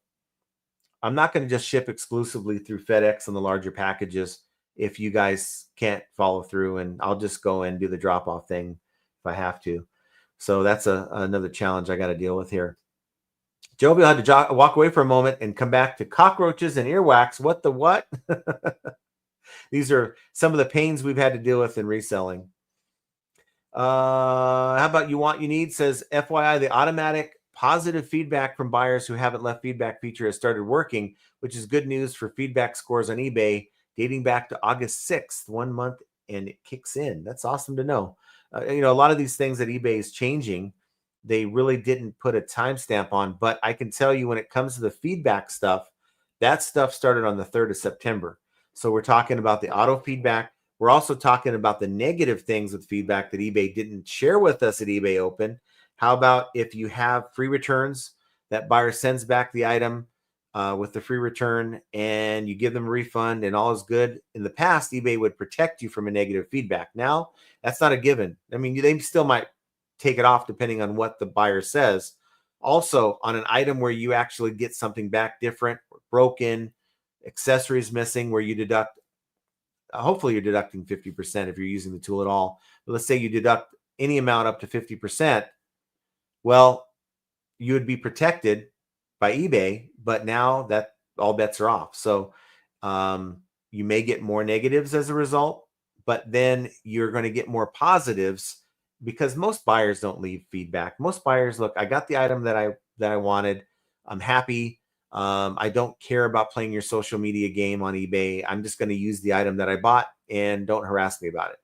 [SPEAKER 1] I'm not going to just ship exclusively through FedEx on the larger packages if you guys can't follow through, and I'll just go and do the drop-off thing if I have to. So that's another challenge I got to deal with here. Joby had to walk away for a moment and come back to cockroaches and earwax. What the what? These are some of the pains we've had to deal with in reselling. How about you want, you need, says, FYI, the automatic positive feedback from buyers who haven't left feedback feature has started working, which is good news for feedback scores on eBay dating back to August 6th, 1 month, and it kicks in. That's awesome to know. You know, a lot of these things that eBay is changing, they really didn't put a timestamp on, but I can tell you when it comes to the feedback stuff, that stuff started on the 3rd of September. So we're talking about the auto feedback. We're also talking about the negative things with feedback that eBay didn't share with us at eBay Open. How about if you have free returns, that buyer sends back the item with the free return and you give them a refund and all is good. In the past, eBay would protect you from a negative feedback. Now, that's not a given. I mean, they still might take it off depending on what the buyer says. Also, on an item where you actually get something back different, broken, accessories missing, where you deduct, hopefully you're deducting 50% if you're using the tool at all. But let's say you deduct any amount up to 50%. Well, you would be protected by eBay, but now that all bets are off. So you may get more negatives as a result, but then you're going to get more positives because most buyers don't leave feedback. Most buyers, look, I got the item that I wanted. I'm happy. I don't care about playing your social media game on eBay. I'm just going to use the item that I bought and don't harass me about it.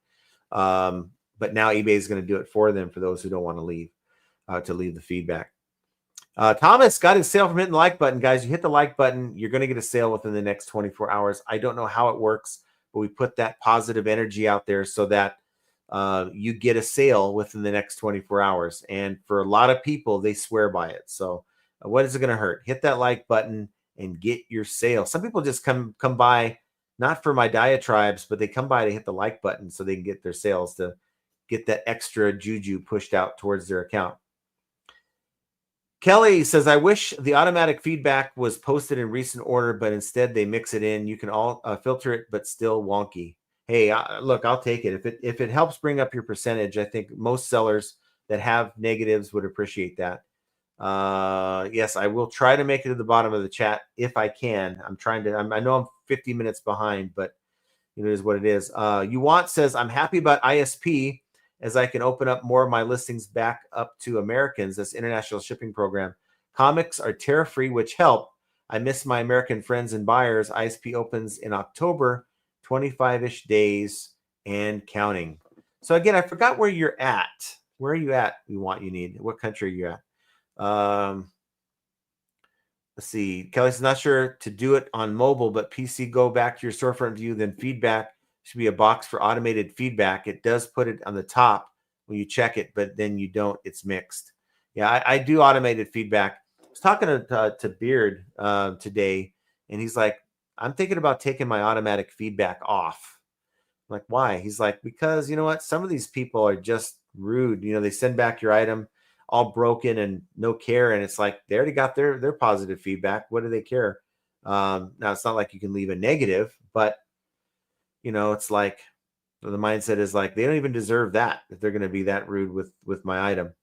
[SPEAKER 1] But now eBay is going to do it for them for those who don't want to leave the feedback. Thomas got his sale from hitting the like button. Guys, you hit the like button, you're going to get a sale within the next 24 hours. I don't know how it works, but we put that positive energy out there so that you get a sale within the next 24 hours. And for a lot of people, they swear by it. So what is it going to hurt? Hit that like button and get your sale. Some people just come by, not for my diatribes, but they come by to hit the like button so they can get their sales, to get that extra juju pushed out towards their account. Kelly says, I wish the automatic feedback was posted in recent order, but instead they mix it in. You can all filter it, but still wonky. Hey, look, I'll take it. If it helps bring up your percentage, I think most sellers that have negatives would appreciate that. Yes, I will try to make it to the bottom of the chat if I can. I'm trying to. I know I'm 50 minutes behind, but it is what it is. You want says, I'm happy about ISP, as I can open up more of my listings back up to Americans. This international shipping program. Comics are tariff-free, which help. I miss my American friends and buyers. ISP opens in October, 25-ish days and counting. So again, I forgot where you're at. Where are you at? You need. What country are you at? Let's see. Kelly's not sure to do it on mobile, but PC, go back to your storefront view, then feedback. Should be a box for automated feedback. It does put it on the top when you check it, but then you don't. It's mixed. Yeah, I do automated feedback. I was talking to Beard today, and he's like, I'm thinking about taking my automatic feedback off. I'm like, why? He's like, because you know what? Some of these people are just rude. You know, they send back your item all broken and no care, and it's like they already got their positive feedback. What do they care? Now, it's not like you can leave a negative, but you know, it's like the mindset is like they don't even deserve that if they're going to be that rude with my item.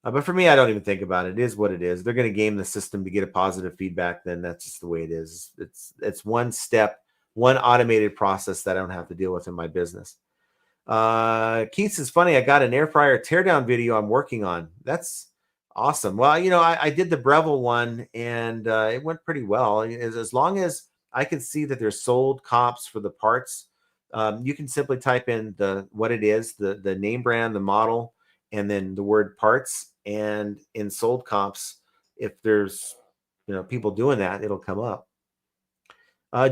[SPEAKER 1] But for me, I don't even think about it. It is what it is. They're going to game the system to get a positive feedback. Then that's just the way it is. It's one step, one automated process that I don't have to deal with in my business. Keith is funny. I got an air fryer teardown video I'm working on. That's awesome. Well, you know, I did the Breville one and it went pretty well. As long as I can see that there's sold comps for the parts. You can simply type in what it is, the name brand, the model, and then the word parts. And in sold comps, if there's people doing that, it'll come up.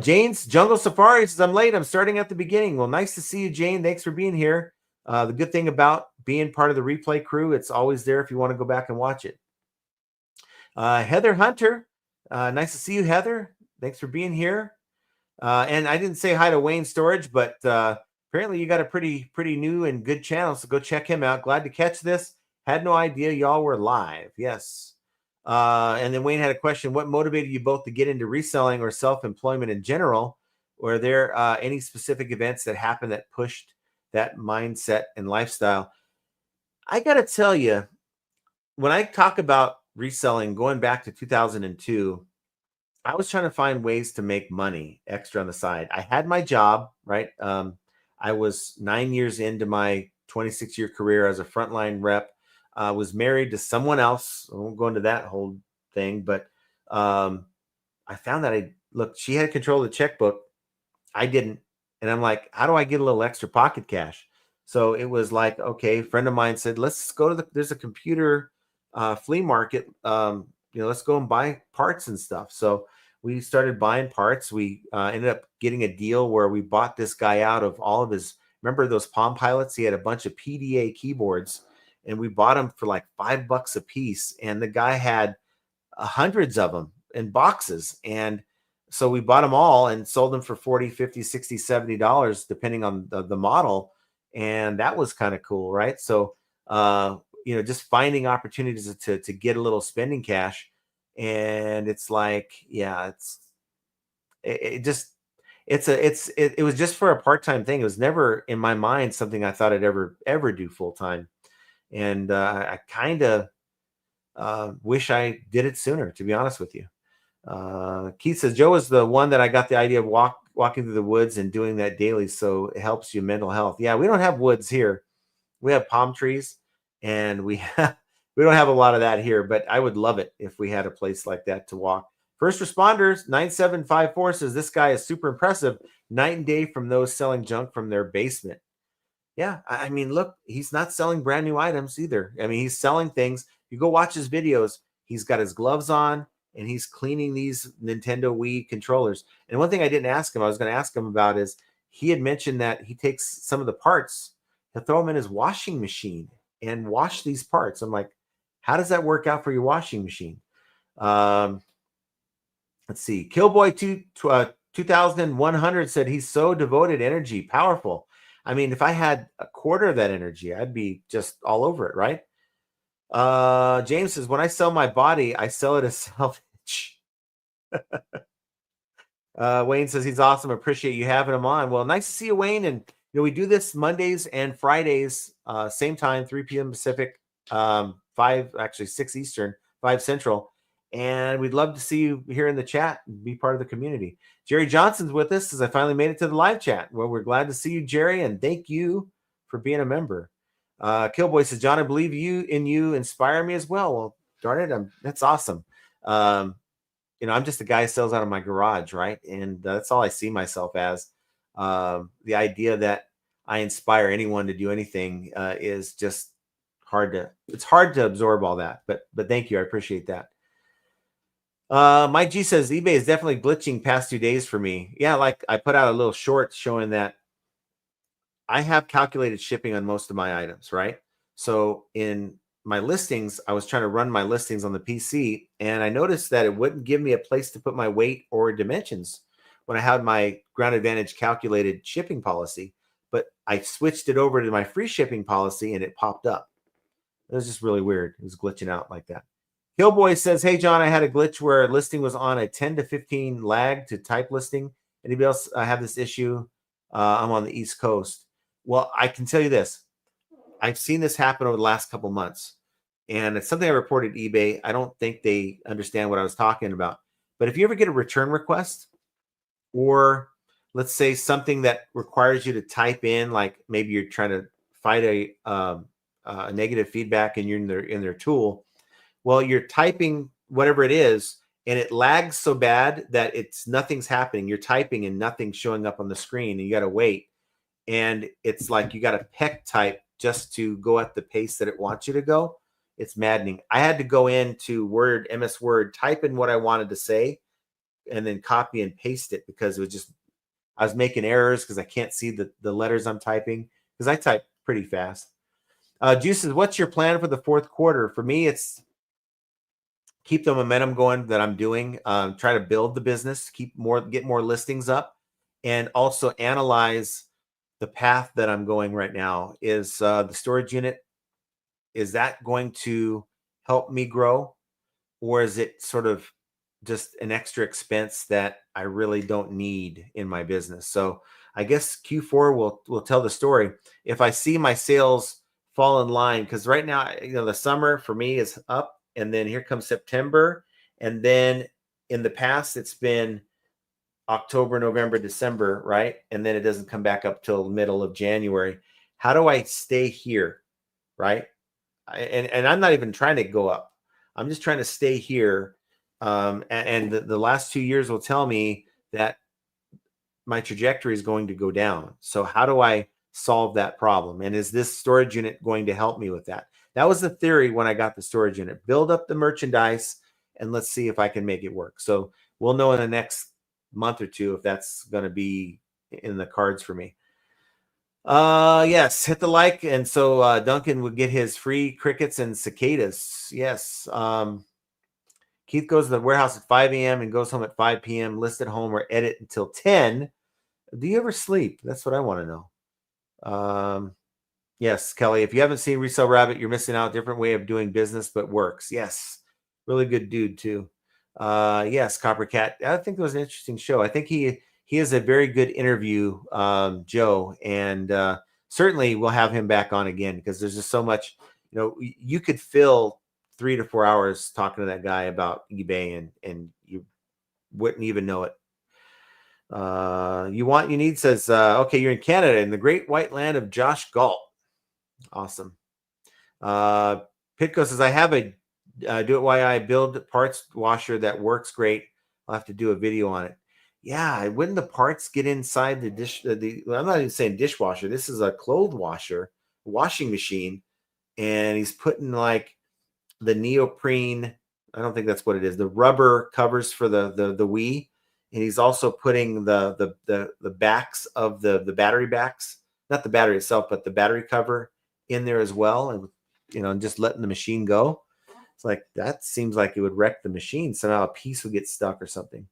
[SPEAKER 1] Jane's Jungle Safari says, I'm late. I'm starting at the beginning. Well, nice to see you, Jane. Thanks for being here. The good thing about being part of the replay crew. It's always there if you want to go back and watch it. Heather Hunter, nice to see you, Heather. Thanks for being here. And I didn't say hi to Wayne Storage, but apparently you got a pretty new and good channel, so go check him out. Glad to catch this. Had no idea y'all were live. Yes. And then Wayne had a question. What motivated you both to get into reselling or self-employment in general? Were there any specific events that happened that pushed that mindset and lifestyle? I got to tell you, when I talk about reselling, going back to 2002, I was trying to find ways to make money extra on the side. I had my job, right? I was 9 years into my 26-year career as a frontline rep. I was married to someone else. I won't go into that whole thing, but I found that she had control of the checkbook. I didn't. And I'm like, how do I get a little extra pocket cash? So it was like, okay, a friend of mine said, let's go to there's a computer flea market. Let's go and buy parts and stuff. So we started buying parts. We ended up getting a deal where we bought this guy out of all of his, remember those Palm Pilots? He had a bunch of PDA keyboards, and we bought them for like $5 a piece. And the guy had hundreds of them in boxes. And so we bought them all and sold them for $40, $50, $60, $70, depending on the model. And that was kind of cool, right? So, just finding opportunities to get a little spending cash. And it's like, yeah, it was just for a part-time thing. It was never in my mind something I thought I'd ever do full-time. And I kind of wish I did it sooner, to be honest with you. Keith says, Joe is the one that I got the idea of walking through the woods and doing that daily, so it helps you mental health. Yeah, we don't have woods here. We have palm trees, and we don't have a lot of that here, but I would love it if we had a place like that to walk. First responders, 9754 says, this guy is super impressive. Night and day from those selling junk from their basement. Yeah, I mean, look, he's not selling brand new items either. I mean, he's selling things. You go watch his videos. He's got his gloves on, and he's cleaning these Nintendo Wii controllers. And one thing I didn't ask him, I was going to ask him about, is he had mentioned that he takes some of the parts, he'll throw them in his washing machine and wash these parts. I'm like, how does that work out for your washing machine? Let's see. Killboy 2100 said he's so devoted, energy, powerful. I mean, if I had a quarter of that energy, I'd be just all over it, right? James says, when I sell my body, I sell it as salvage. Wayne says he's awesome. Appreciate you having him on. Well, nice to see you, Wayne. And we do this Mondays and Fridays, same time, 3 p.m. Pacific, 6 Eastern, 5 Central. And we'd love to see you here in the chat and be part of the community. Jerry Johnson's with us as I finally made it to the live chat. Well, we're glad to see you, Jerry, and thank you for being a member. Killboy says, John, I believe you inspire me as well. Well, darn it, that's awesome. I'm just a guy who sells out of my garage, right? And that's all I see myself as. The idea that I inspire anyone to do anything is just it's hard to absorb all that. But thank you, I appreciate that. Mike G says eBay is definitely glitching past 2 days for me. Yeah, like I put out a little short showing that I have calculated shipping on most of my items, right? So in my listings, I was trying to run my listings on the PC, and I noticed that it wouldn't give me a place to put my weight or dimensions when I had my Ground Advantage calculated shipping policy. But I switched it over to my free shipping policy, and it popped up. It was just really weird. It was glitching out like that. Hillboy says, hey, John, I had a glitch where a listing was on a 10 to 15 lag to type listing. Anybody else have this issue? I'm on the East Coast. Well, I can tell you this. I've seen this happen over the last couple months, and it's something I reported eBay. I don't think they understand what I was talking about. But if you ever get a return request, or let's say something that requires you to type in, like maybe you're trying to fight a negative feedback and you're in their tool, well, you're typing whatever it is, and it lags so bad that nothing's happening. You're typing and nothing's showing up on the screen, and you got to wait. And it's like you got to peck type just to go at the pace that it wants you to go. It's maddening. I had to go into Word, MS Word, type in what I wanted to say, and then copy and paste it because I was making errors because I can't see the letters I'm typing because I type pretty fast. Juices, what's your plan for the fourth quarter? For me, it's keep the momentum going that I'm doing. Try to build the business, get more listings up, and also analyze the path that I'm going right now. Is the storage unit, is that going to help me grow, or is it sort of just an extra expense that I really don't need in my business? So I guess Q4 will tell the story. If I see my sales fall in line, because right now, the summer for me is up, and then here comes September, and then in the past it's been October, November, December, right? And then it doesn't come back up till the middle of January. How do I stay here, right? And I'm not even trying to go up. I'm just trying to stay here. And the last 2 years will tell me that my trajectory is going to go down. So how do I solve that problem? And is this storage unit going to help me with that? That was the theory when I got the storage unit. Build up the merchandise and let's see if I can make it work. So we'll know in the next month or two if that's going to be in the cards for me. Yes, hit the like. And so Duncan would get his free crickets and cicadas. Yes. Keith goes to the warehouse at 5 a.m. and goes home at 5 p.m. List at home or edit until 10. Do you ever sleep? That's what I want to know. Yes, Kelly, if you haven't seen Resell Rabbit, you're missing out. Different way of doing business, but works. Yes. Really good dude too. Yes, Coppercat. I think it was an interesting show. I think he is a very good interview, Joe, and certainly we'll have him back on again because there's just so much, you could fill 3 to 4 hours talking to that guy about eBay and you wouldn't even know it. You need says, okay, you're in Canada in the great white land of Josh Galt. Awesome. Pitco says, I have a do it while I build parts washer that works great. I'll have to do a video on it. Yeah, wouldn't the parts get inside the dish? I'm not even saying dishwasher. This is a clothes washer, washing machine, and he's putting like the neoprene. I don't think that's what it is. The rubber covers for the Wii, and he's also putting the backs of the battery backs, not the battery itself, but the battery cover in there as well, and just letting the machine go. It's like that seems like it would wreck the machine. Somehow a piece would get stuck or something.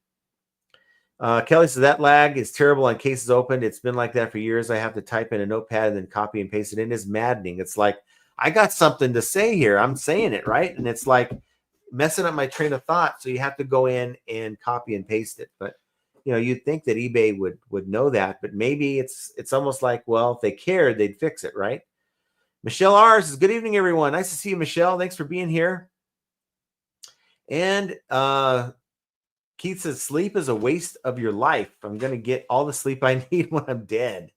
[SPEAKER 1] Kelly says that lag is terrible on cases opened. It's been like that for years. I have to type in a notepad and then copy and paste it in. It's maddening. It's like I got something to say here. I'm saying it right, and it's like messing up my train of thought. So you have to go in and copy and paste it. But you'd think that eBay would know that, but maybe it's almost like, well, if they cared, they'd fix it, right? Michelle R says, good evening, everyone. Nice to see you, Michelle. Thanks for being here. And Keith says, sleep is a waste of your life. I'm going to get all the sleep I need when I'm dead.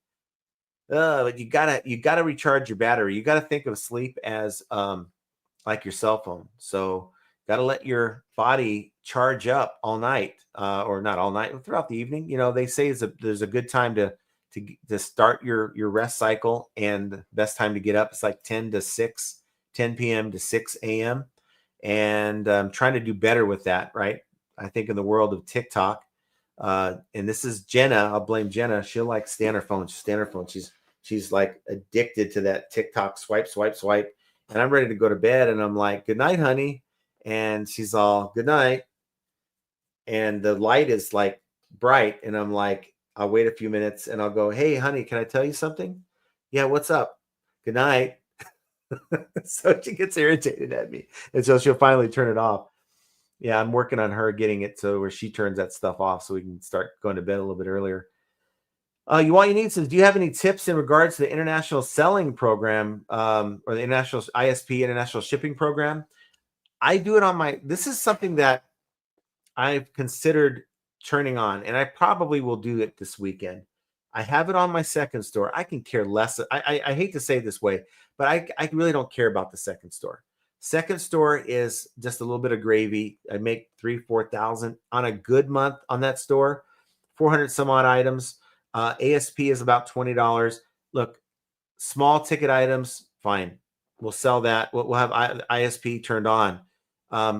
[SPEAKER 1] But you gotta recharge your battery. You got to think of sleep as like your cell phone. So got to let your body charge up all night, or not all night, throughout the evening. They say there's a good time to start your rest cycle, and the best time to get up is like 10 p.m. to 6 a.m. And I'm trying to do better with that, right? I think in the world of TikTok, and this is Jenna. I'll blame Jenna. She'll like stay on her phone. She's like addicted to that TikTok swipe. And I'm ready to go to bed, and I'm like, good night, honey. And she's all, good night. And the light is like bright, and I'm like, I'll wait a few minutes and I'll go, hey, honey, can I tell you something? Yeah, what's up? Good night. So she gets irritated at me. And so she'll finally turn it off. Yeah, I'm working on her getting it so where she turns that stuff off so we can start going to bed a little bit earlier. You want you need says, do you have any tips in regards to the international selling program, or the international ISP, international shipping program? I do it this is something that I've considered turning on, and I probably will do it this weekend. I have it on my second store. I can care less. I hate to say it this way, but I really don't care about the second store. Second store is just a little bit of gravy. I make 3,000-4,000 on a good month on that store, 400 some odd items. ASP is about $20. Look, small ticket items, fine. We'll sell that. We'll have ISP turned on.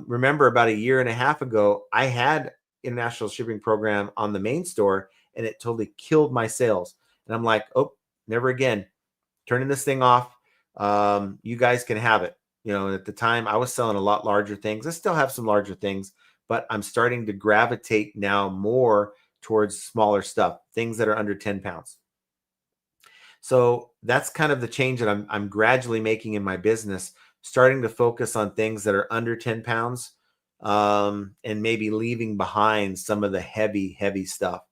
[SPEAKER 1] Remember about a year and a half ago, I had international shipping program on the main store, and it totally killed my sales. And I'm like, oh, never again. Turning this thing off. you guys can have it. You know, at the time I was selling a lot larger things. I still have some larger things, but I'm starting to gravitate now more towards smaller stuff, things that are under 10 pounds. So that's kind of the change that I'm gradually making in my business, starting to focus on things that are under 10 pounds, and maybe leaving behind some of the heavy stuff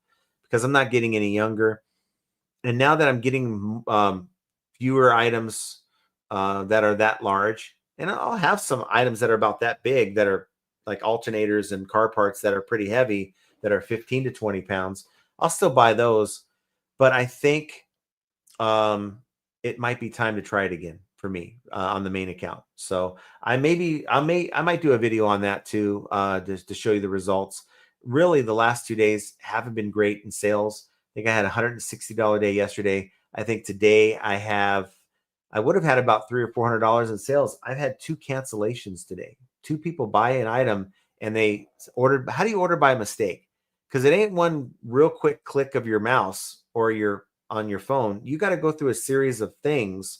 [SPEAKER 1] because I'm not getting any younger. And now that I'm getting fewer items that are that large, and I'll have some items that are about that big that are like alternators and car parts that are pretty heavy, that are 15 to 20 pounds. I'll still buy those, but I think it might be time to try it again for me on the main account. So I might do a video on that too, just to show you the results. Really, the last 2 days haven't been great in sales. I think I had a $160 day yesterday. I think today I would have had about $300 or $400 in sales. I've had 2 cancellations today. 2 people buy an item and they ordered. How do you order by mistake? Because it ain't one real quick click of your mouse or your on your phone. You got to go through a series of things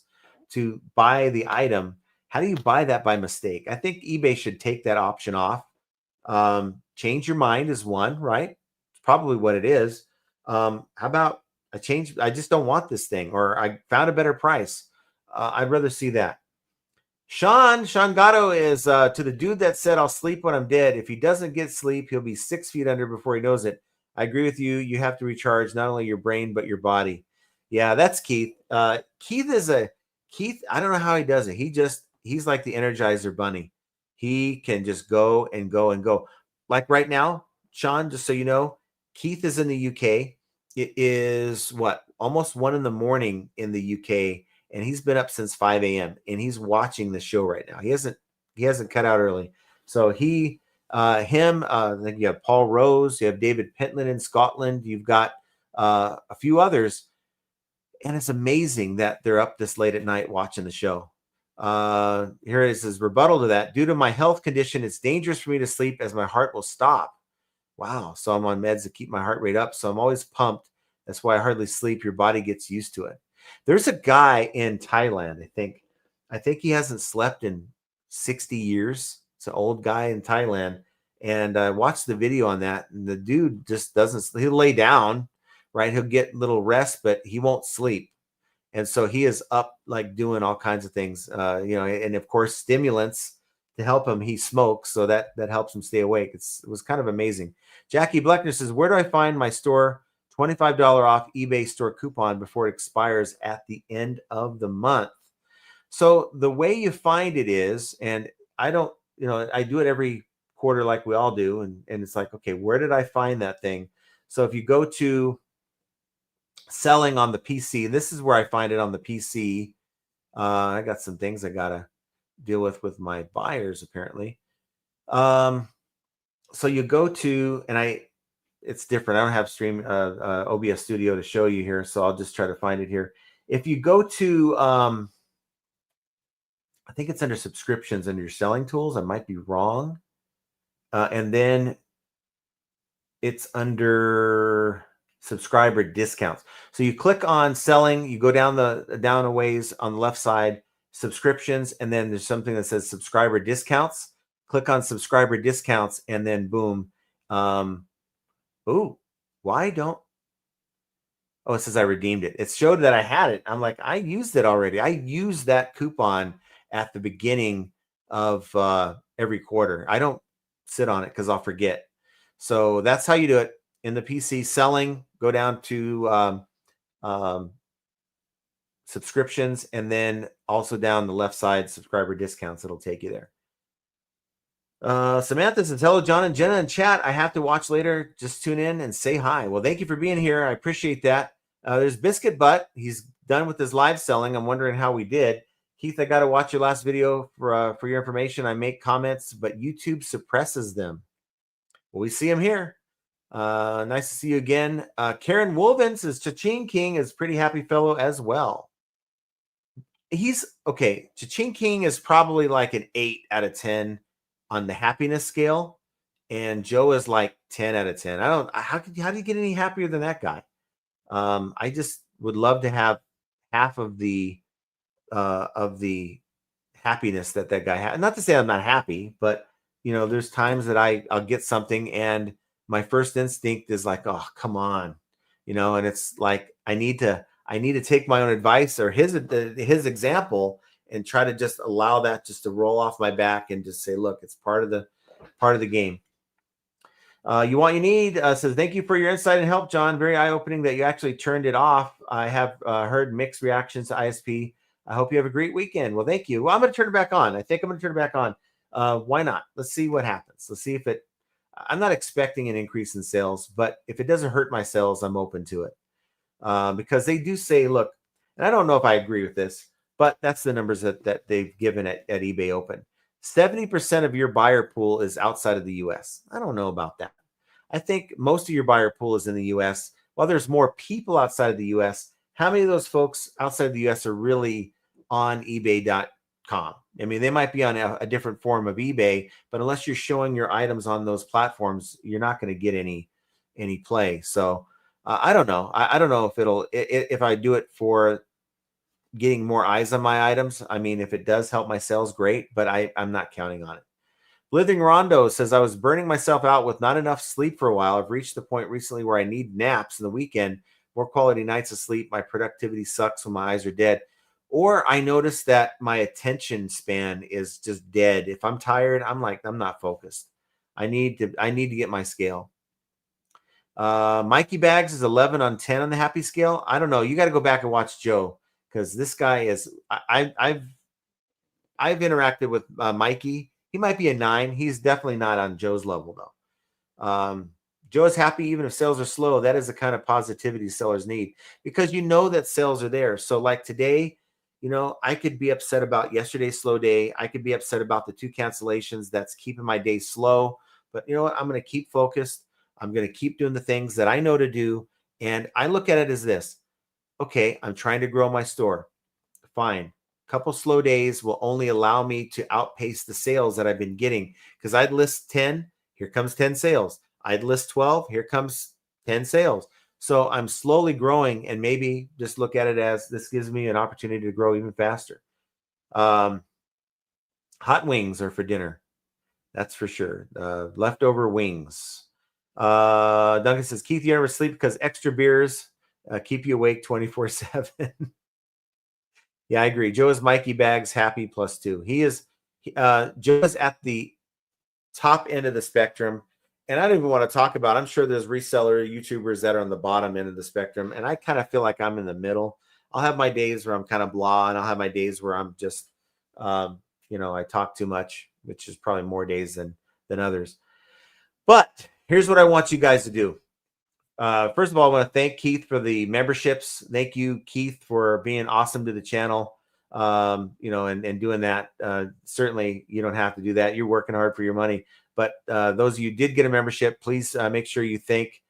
[SPEAKER 1] to buy the item. How do you buy that by mistake? I think eBay should take that option off. Change your mind is one, right? It's probably what it is. How about a change? I just don't want this thing, or I found a better price. I'd rather see that. Sean Gatto is to the dude that said, I'll sleep when I'm dead. If he doesn't get sleep, he'll be 6 feet under before he knows it. I agree with you. You have to recharge not only your brain, but your body. Yeah, that's Keith. Keith, I don't know how he does it. He's like the Energizer Bunny. He can just go and go and go. Like right now, Sean, just so you know, Keith is in the UK. It is almost 1 in in the UK, and he's been up since 5 a.m. and he's watching the show right now. He hasn't cut out early. So then you have Paul Rose, you have David Pentland in Scotland, you've got a few others, and it's amazing that they're up this late at night watching the show. Here is his rebuttal to that. Due to my health condition, it's dangerous for me to sleep as my heart will stop. Wow. So I'm on meds to keep my heart rate up. So I'm always pumped. That's why I hardly sleep. Your body gets used to it. There's a guy in Thailand. I think he hasn't slept in 60 years. It's an old guy in Thailand. And I watched the video on that. And the dude just doesn't, he'll lay down, right? He'll get a little rest, but he won't sleep. And so he is up like doing all kinds of things, and of course, stimulants to help him. He smokes, so that helps him stay awake. It was kind of amazing. Jackie Bleckner says, where do I find my store $25 off eBay store coupon before it expires at the end of the month? So the way you find it is, and I don't, I do it every quarter like we all do. And it's like, okay, where did I find that thing? So if you go to selling on the PC, this is where I find it on the PC. I got some things I got to deal with my buyers apparently. So you go to, and it's different. I don't have OBS Studio to show you here, so I'll just try to find it here. If you go to, I think it's under subscriptions under your selling tools. I might be wrong. And then it's under subscriber discounts. So you click on selling, you go down a ways on the left side, subscriptions, and then there's something that says subscriber discounts. Click on subscriber discounts, and then boom. It says I redeemed it. It showed that I had it. I'm like, I used it already. I used that coupon at the beginning of every quarter. I don't sit on it because I'll forget. So that's how you do it. In the PC selling, go down to subscriptions, and then also down the left side, subscriber discounts. It'll take you there. Samantha says, hello, John and Jenna in chat. I have to watch later. Just tune in and say hi. Well, thank you for being here. I appreciate that. There's Biscuit Butt. He's done with his live selling. I'm wondering how we did. Keith, I got to watch your last video for your information. I make comments, but YouTube suppresses them. Well, we see him here. Nice to see you again. Karen Wolven says, Cha-Ching King is pretty happy fellow as well. He's okay. Cha-Ching King is probably like an 8 out of 10 on the happiness scale, and Joe is like 10 out of 10. How do you get any happier than that guy? I just would love to have half of the the happiness that guy had. Not to say I'm not happy, but there's times that I'll get something and my first instinct is like, oh, come on, and it's like I need to take my own advice or his example and try to just allow that just to roll off my back and just say, look, it's part of the game. You want, you need says, thank you for your insight and help, John. Very eye-opening that you actually turned it off. I have heard mixed reactions to ISP. I hope you have a great weekend. Well, thank you. Well, I'm going to turn it back on. I think I'm going to turn it back on. Why not? Let's see what happens. Let's see if I'm not expecting an increase in sales, but if it doesn't hurt my sales, I'm open to it. Because they do say, look, and I don't know if I agree with this, but that's the numbers that they've given at eBay Open. 70% of your buyer pool is outside of the US. I don't know about that. I think most of your buyer pool is in the US. While there's more people outside of the US, how many of those folks outside of the US are really on eBay.com? I mean, they might be on a different form of eBay, but unless you're showing your items on those platforms, you're not going to get any play. So I don't know. I don't know if I do it for getting more eyes on my items. I mean, if it does help my sales, great, but I'm not counting on it. Living Rondo says, I was burning myself out with not enough sleep for a while. I've reached the point recently where I need naps in the weekend, more quality nights of sleep. My productivity sucks when my eyes are dead. Or I notice that my attention span is just dead. If I'm tired, I'm not focused. I need to get my scale. Mikey Bags is 11 on 10 on the happy scale. I don't know. You got to go back and watch Joe, because this guy is, I've interacted with Mikey. He might be a 9. He's definitely not on Joe's level though. Joe is happy even if sales are slow. That is the kind of positivity sellers need, because that sales are there. So like today, I could be upset about yesterday's slow day. I could be upset about the 2 cancellations. That's keeping my day slow. But you know what? I'm going to keep focused. I'm going to keep doing the things that I know to do. And I look at it as this. Okay, I'm trying to grow my store. Fine. A couple slow days will only allow me to outpace the sales that I've been getting, because I'd list 10, here comes 10 sales. I'd list 12, here comes 10 sales. So I'm slowly growing, and maybe just look at it as this gives me an opportunity to grow even faster. Hot wings are for dinner. That's for sure. Leftover wings. Duncan says, Keith, you never sleep because extra beers keep you awake 24/7. Yeah, I agree. Joe is Mikey Bags happy +2. He is Joe is at the top end of the spectrum, and I don't even want to talk about. I'm sure there's reseller YouTubers that are on the bottom end of the spectrum, and I kind of feel like I'm in the middle. I'll have my days where I'm kind of blah, and I'll have my days where I'm just, I talk too much, which is probably more days than others. But here's what I want you guys to do. First of all, I want to thank Keith for the memberships. Thank you, Keith, for being awesome to the channel. And doing that. Certainly, you don't have to do that. You're working hard for your money. But those of you who did get a membership, please make sure you thank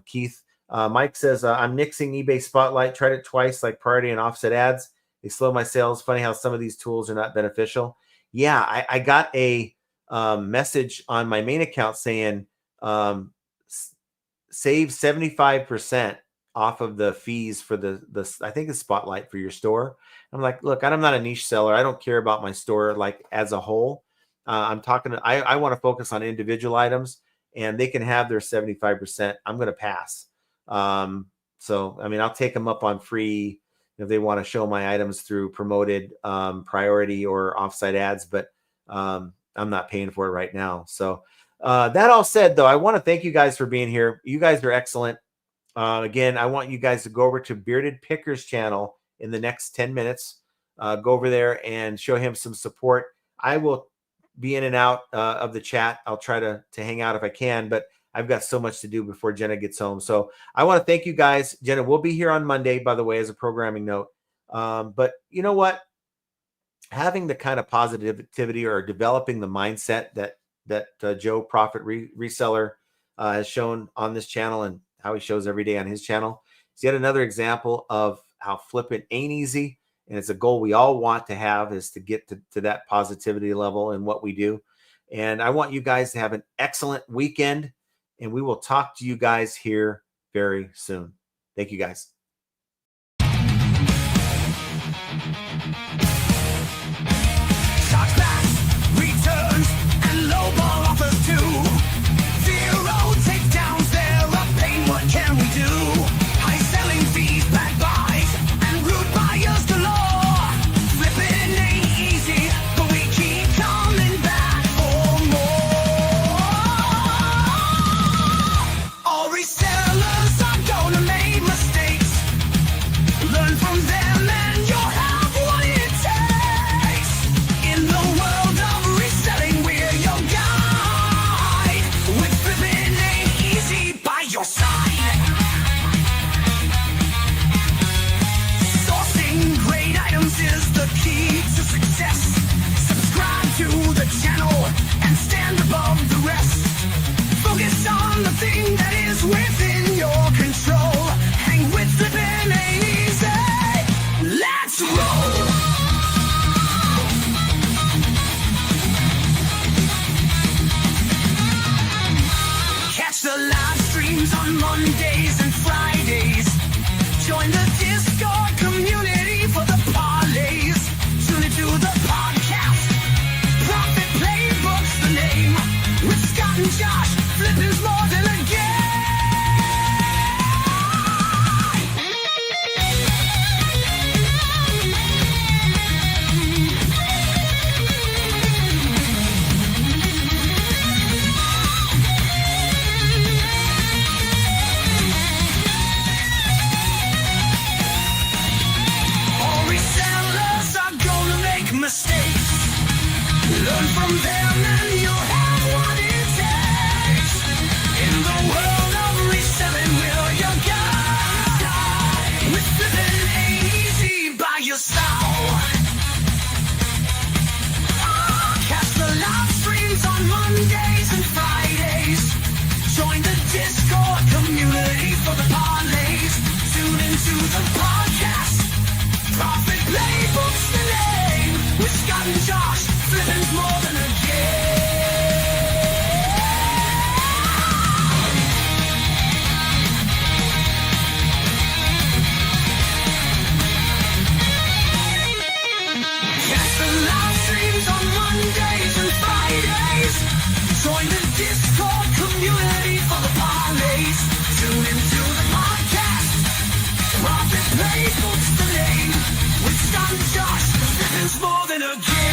[SPEAKER 1] Keith. Mike says, I'm nixing eBay Spotlight. Tried it twice, like priority and offset ads. They slow my sales. Funny how some of these tools are not beneficial. Yeah, I got a message on my main account saying, save 75% off of the fees for the I think the Spotlight for your store. I'm like, look, I'm not a niche seller. I don't care about my store like as a whole. I'm talking. I want to focus on individual items, and they can have their 75%. I'm going to pass. So I mean, I'll take them up on free if they want to show my items through promoted priority or offsite ads, but I'm not paying for it right now. So that all said, though, I want to thank you guys for being here. You guys are excellent. Again, I want you guys to go over to Bearded Picker's channel in the next 10 minutes. Go over there and show him some support. I will be in and out of the chat. I'll try to hang out if I can, but I've got so much to do before Jenna gets home. So I want to thank you guys. Jenna will be here on Monday, by the way, as a programming note. But you know what? Having the kind of positivity or developing the mindset that Joe Profit Reseller has shown on this channel and how he shows every day on his channel is yet another example of how flippant ain't easy. And it's a goal we all want to have, is to get to that positivity level in what we do. And I want you guys to have an excellent weekend, and we will talk to you guys here very soon. Thank you, guys.
[SPEAKER 3] is the key to success. Subscribe to the channel and stand above the rest. Focus on the thing that is within your control. Hang with the pen, ain't easy. Let's roll. Catch the live streams on Mondays and Fridays. Join the Discord community for the parlays. Tune into the podcast. Profit Playbook's the name. With Scott and Josh, flipping's more than a game. All resellers are gonna make mistakes. Learn from them and you'll have what it takes. In the world of reselling, will you guide? With flipping ain't easy by your side. Catch the live streams on Mondays and Fridays. Join the Discord community for the parlays. Tune into the podcast. Profit Playbook's the name. With Scott and Josh, flipping's more than a game. Catch the live streams on Mondays and Fridays. Join the Discord community for the parlays. Tune into the podcast. Profit Playbook's the name. With Scott and Josh, flipping's more than a game.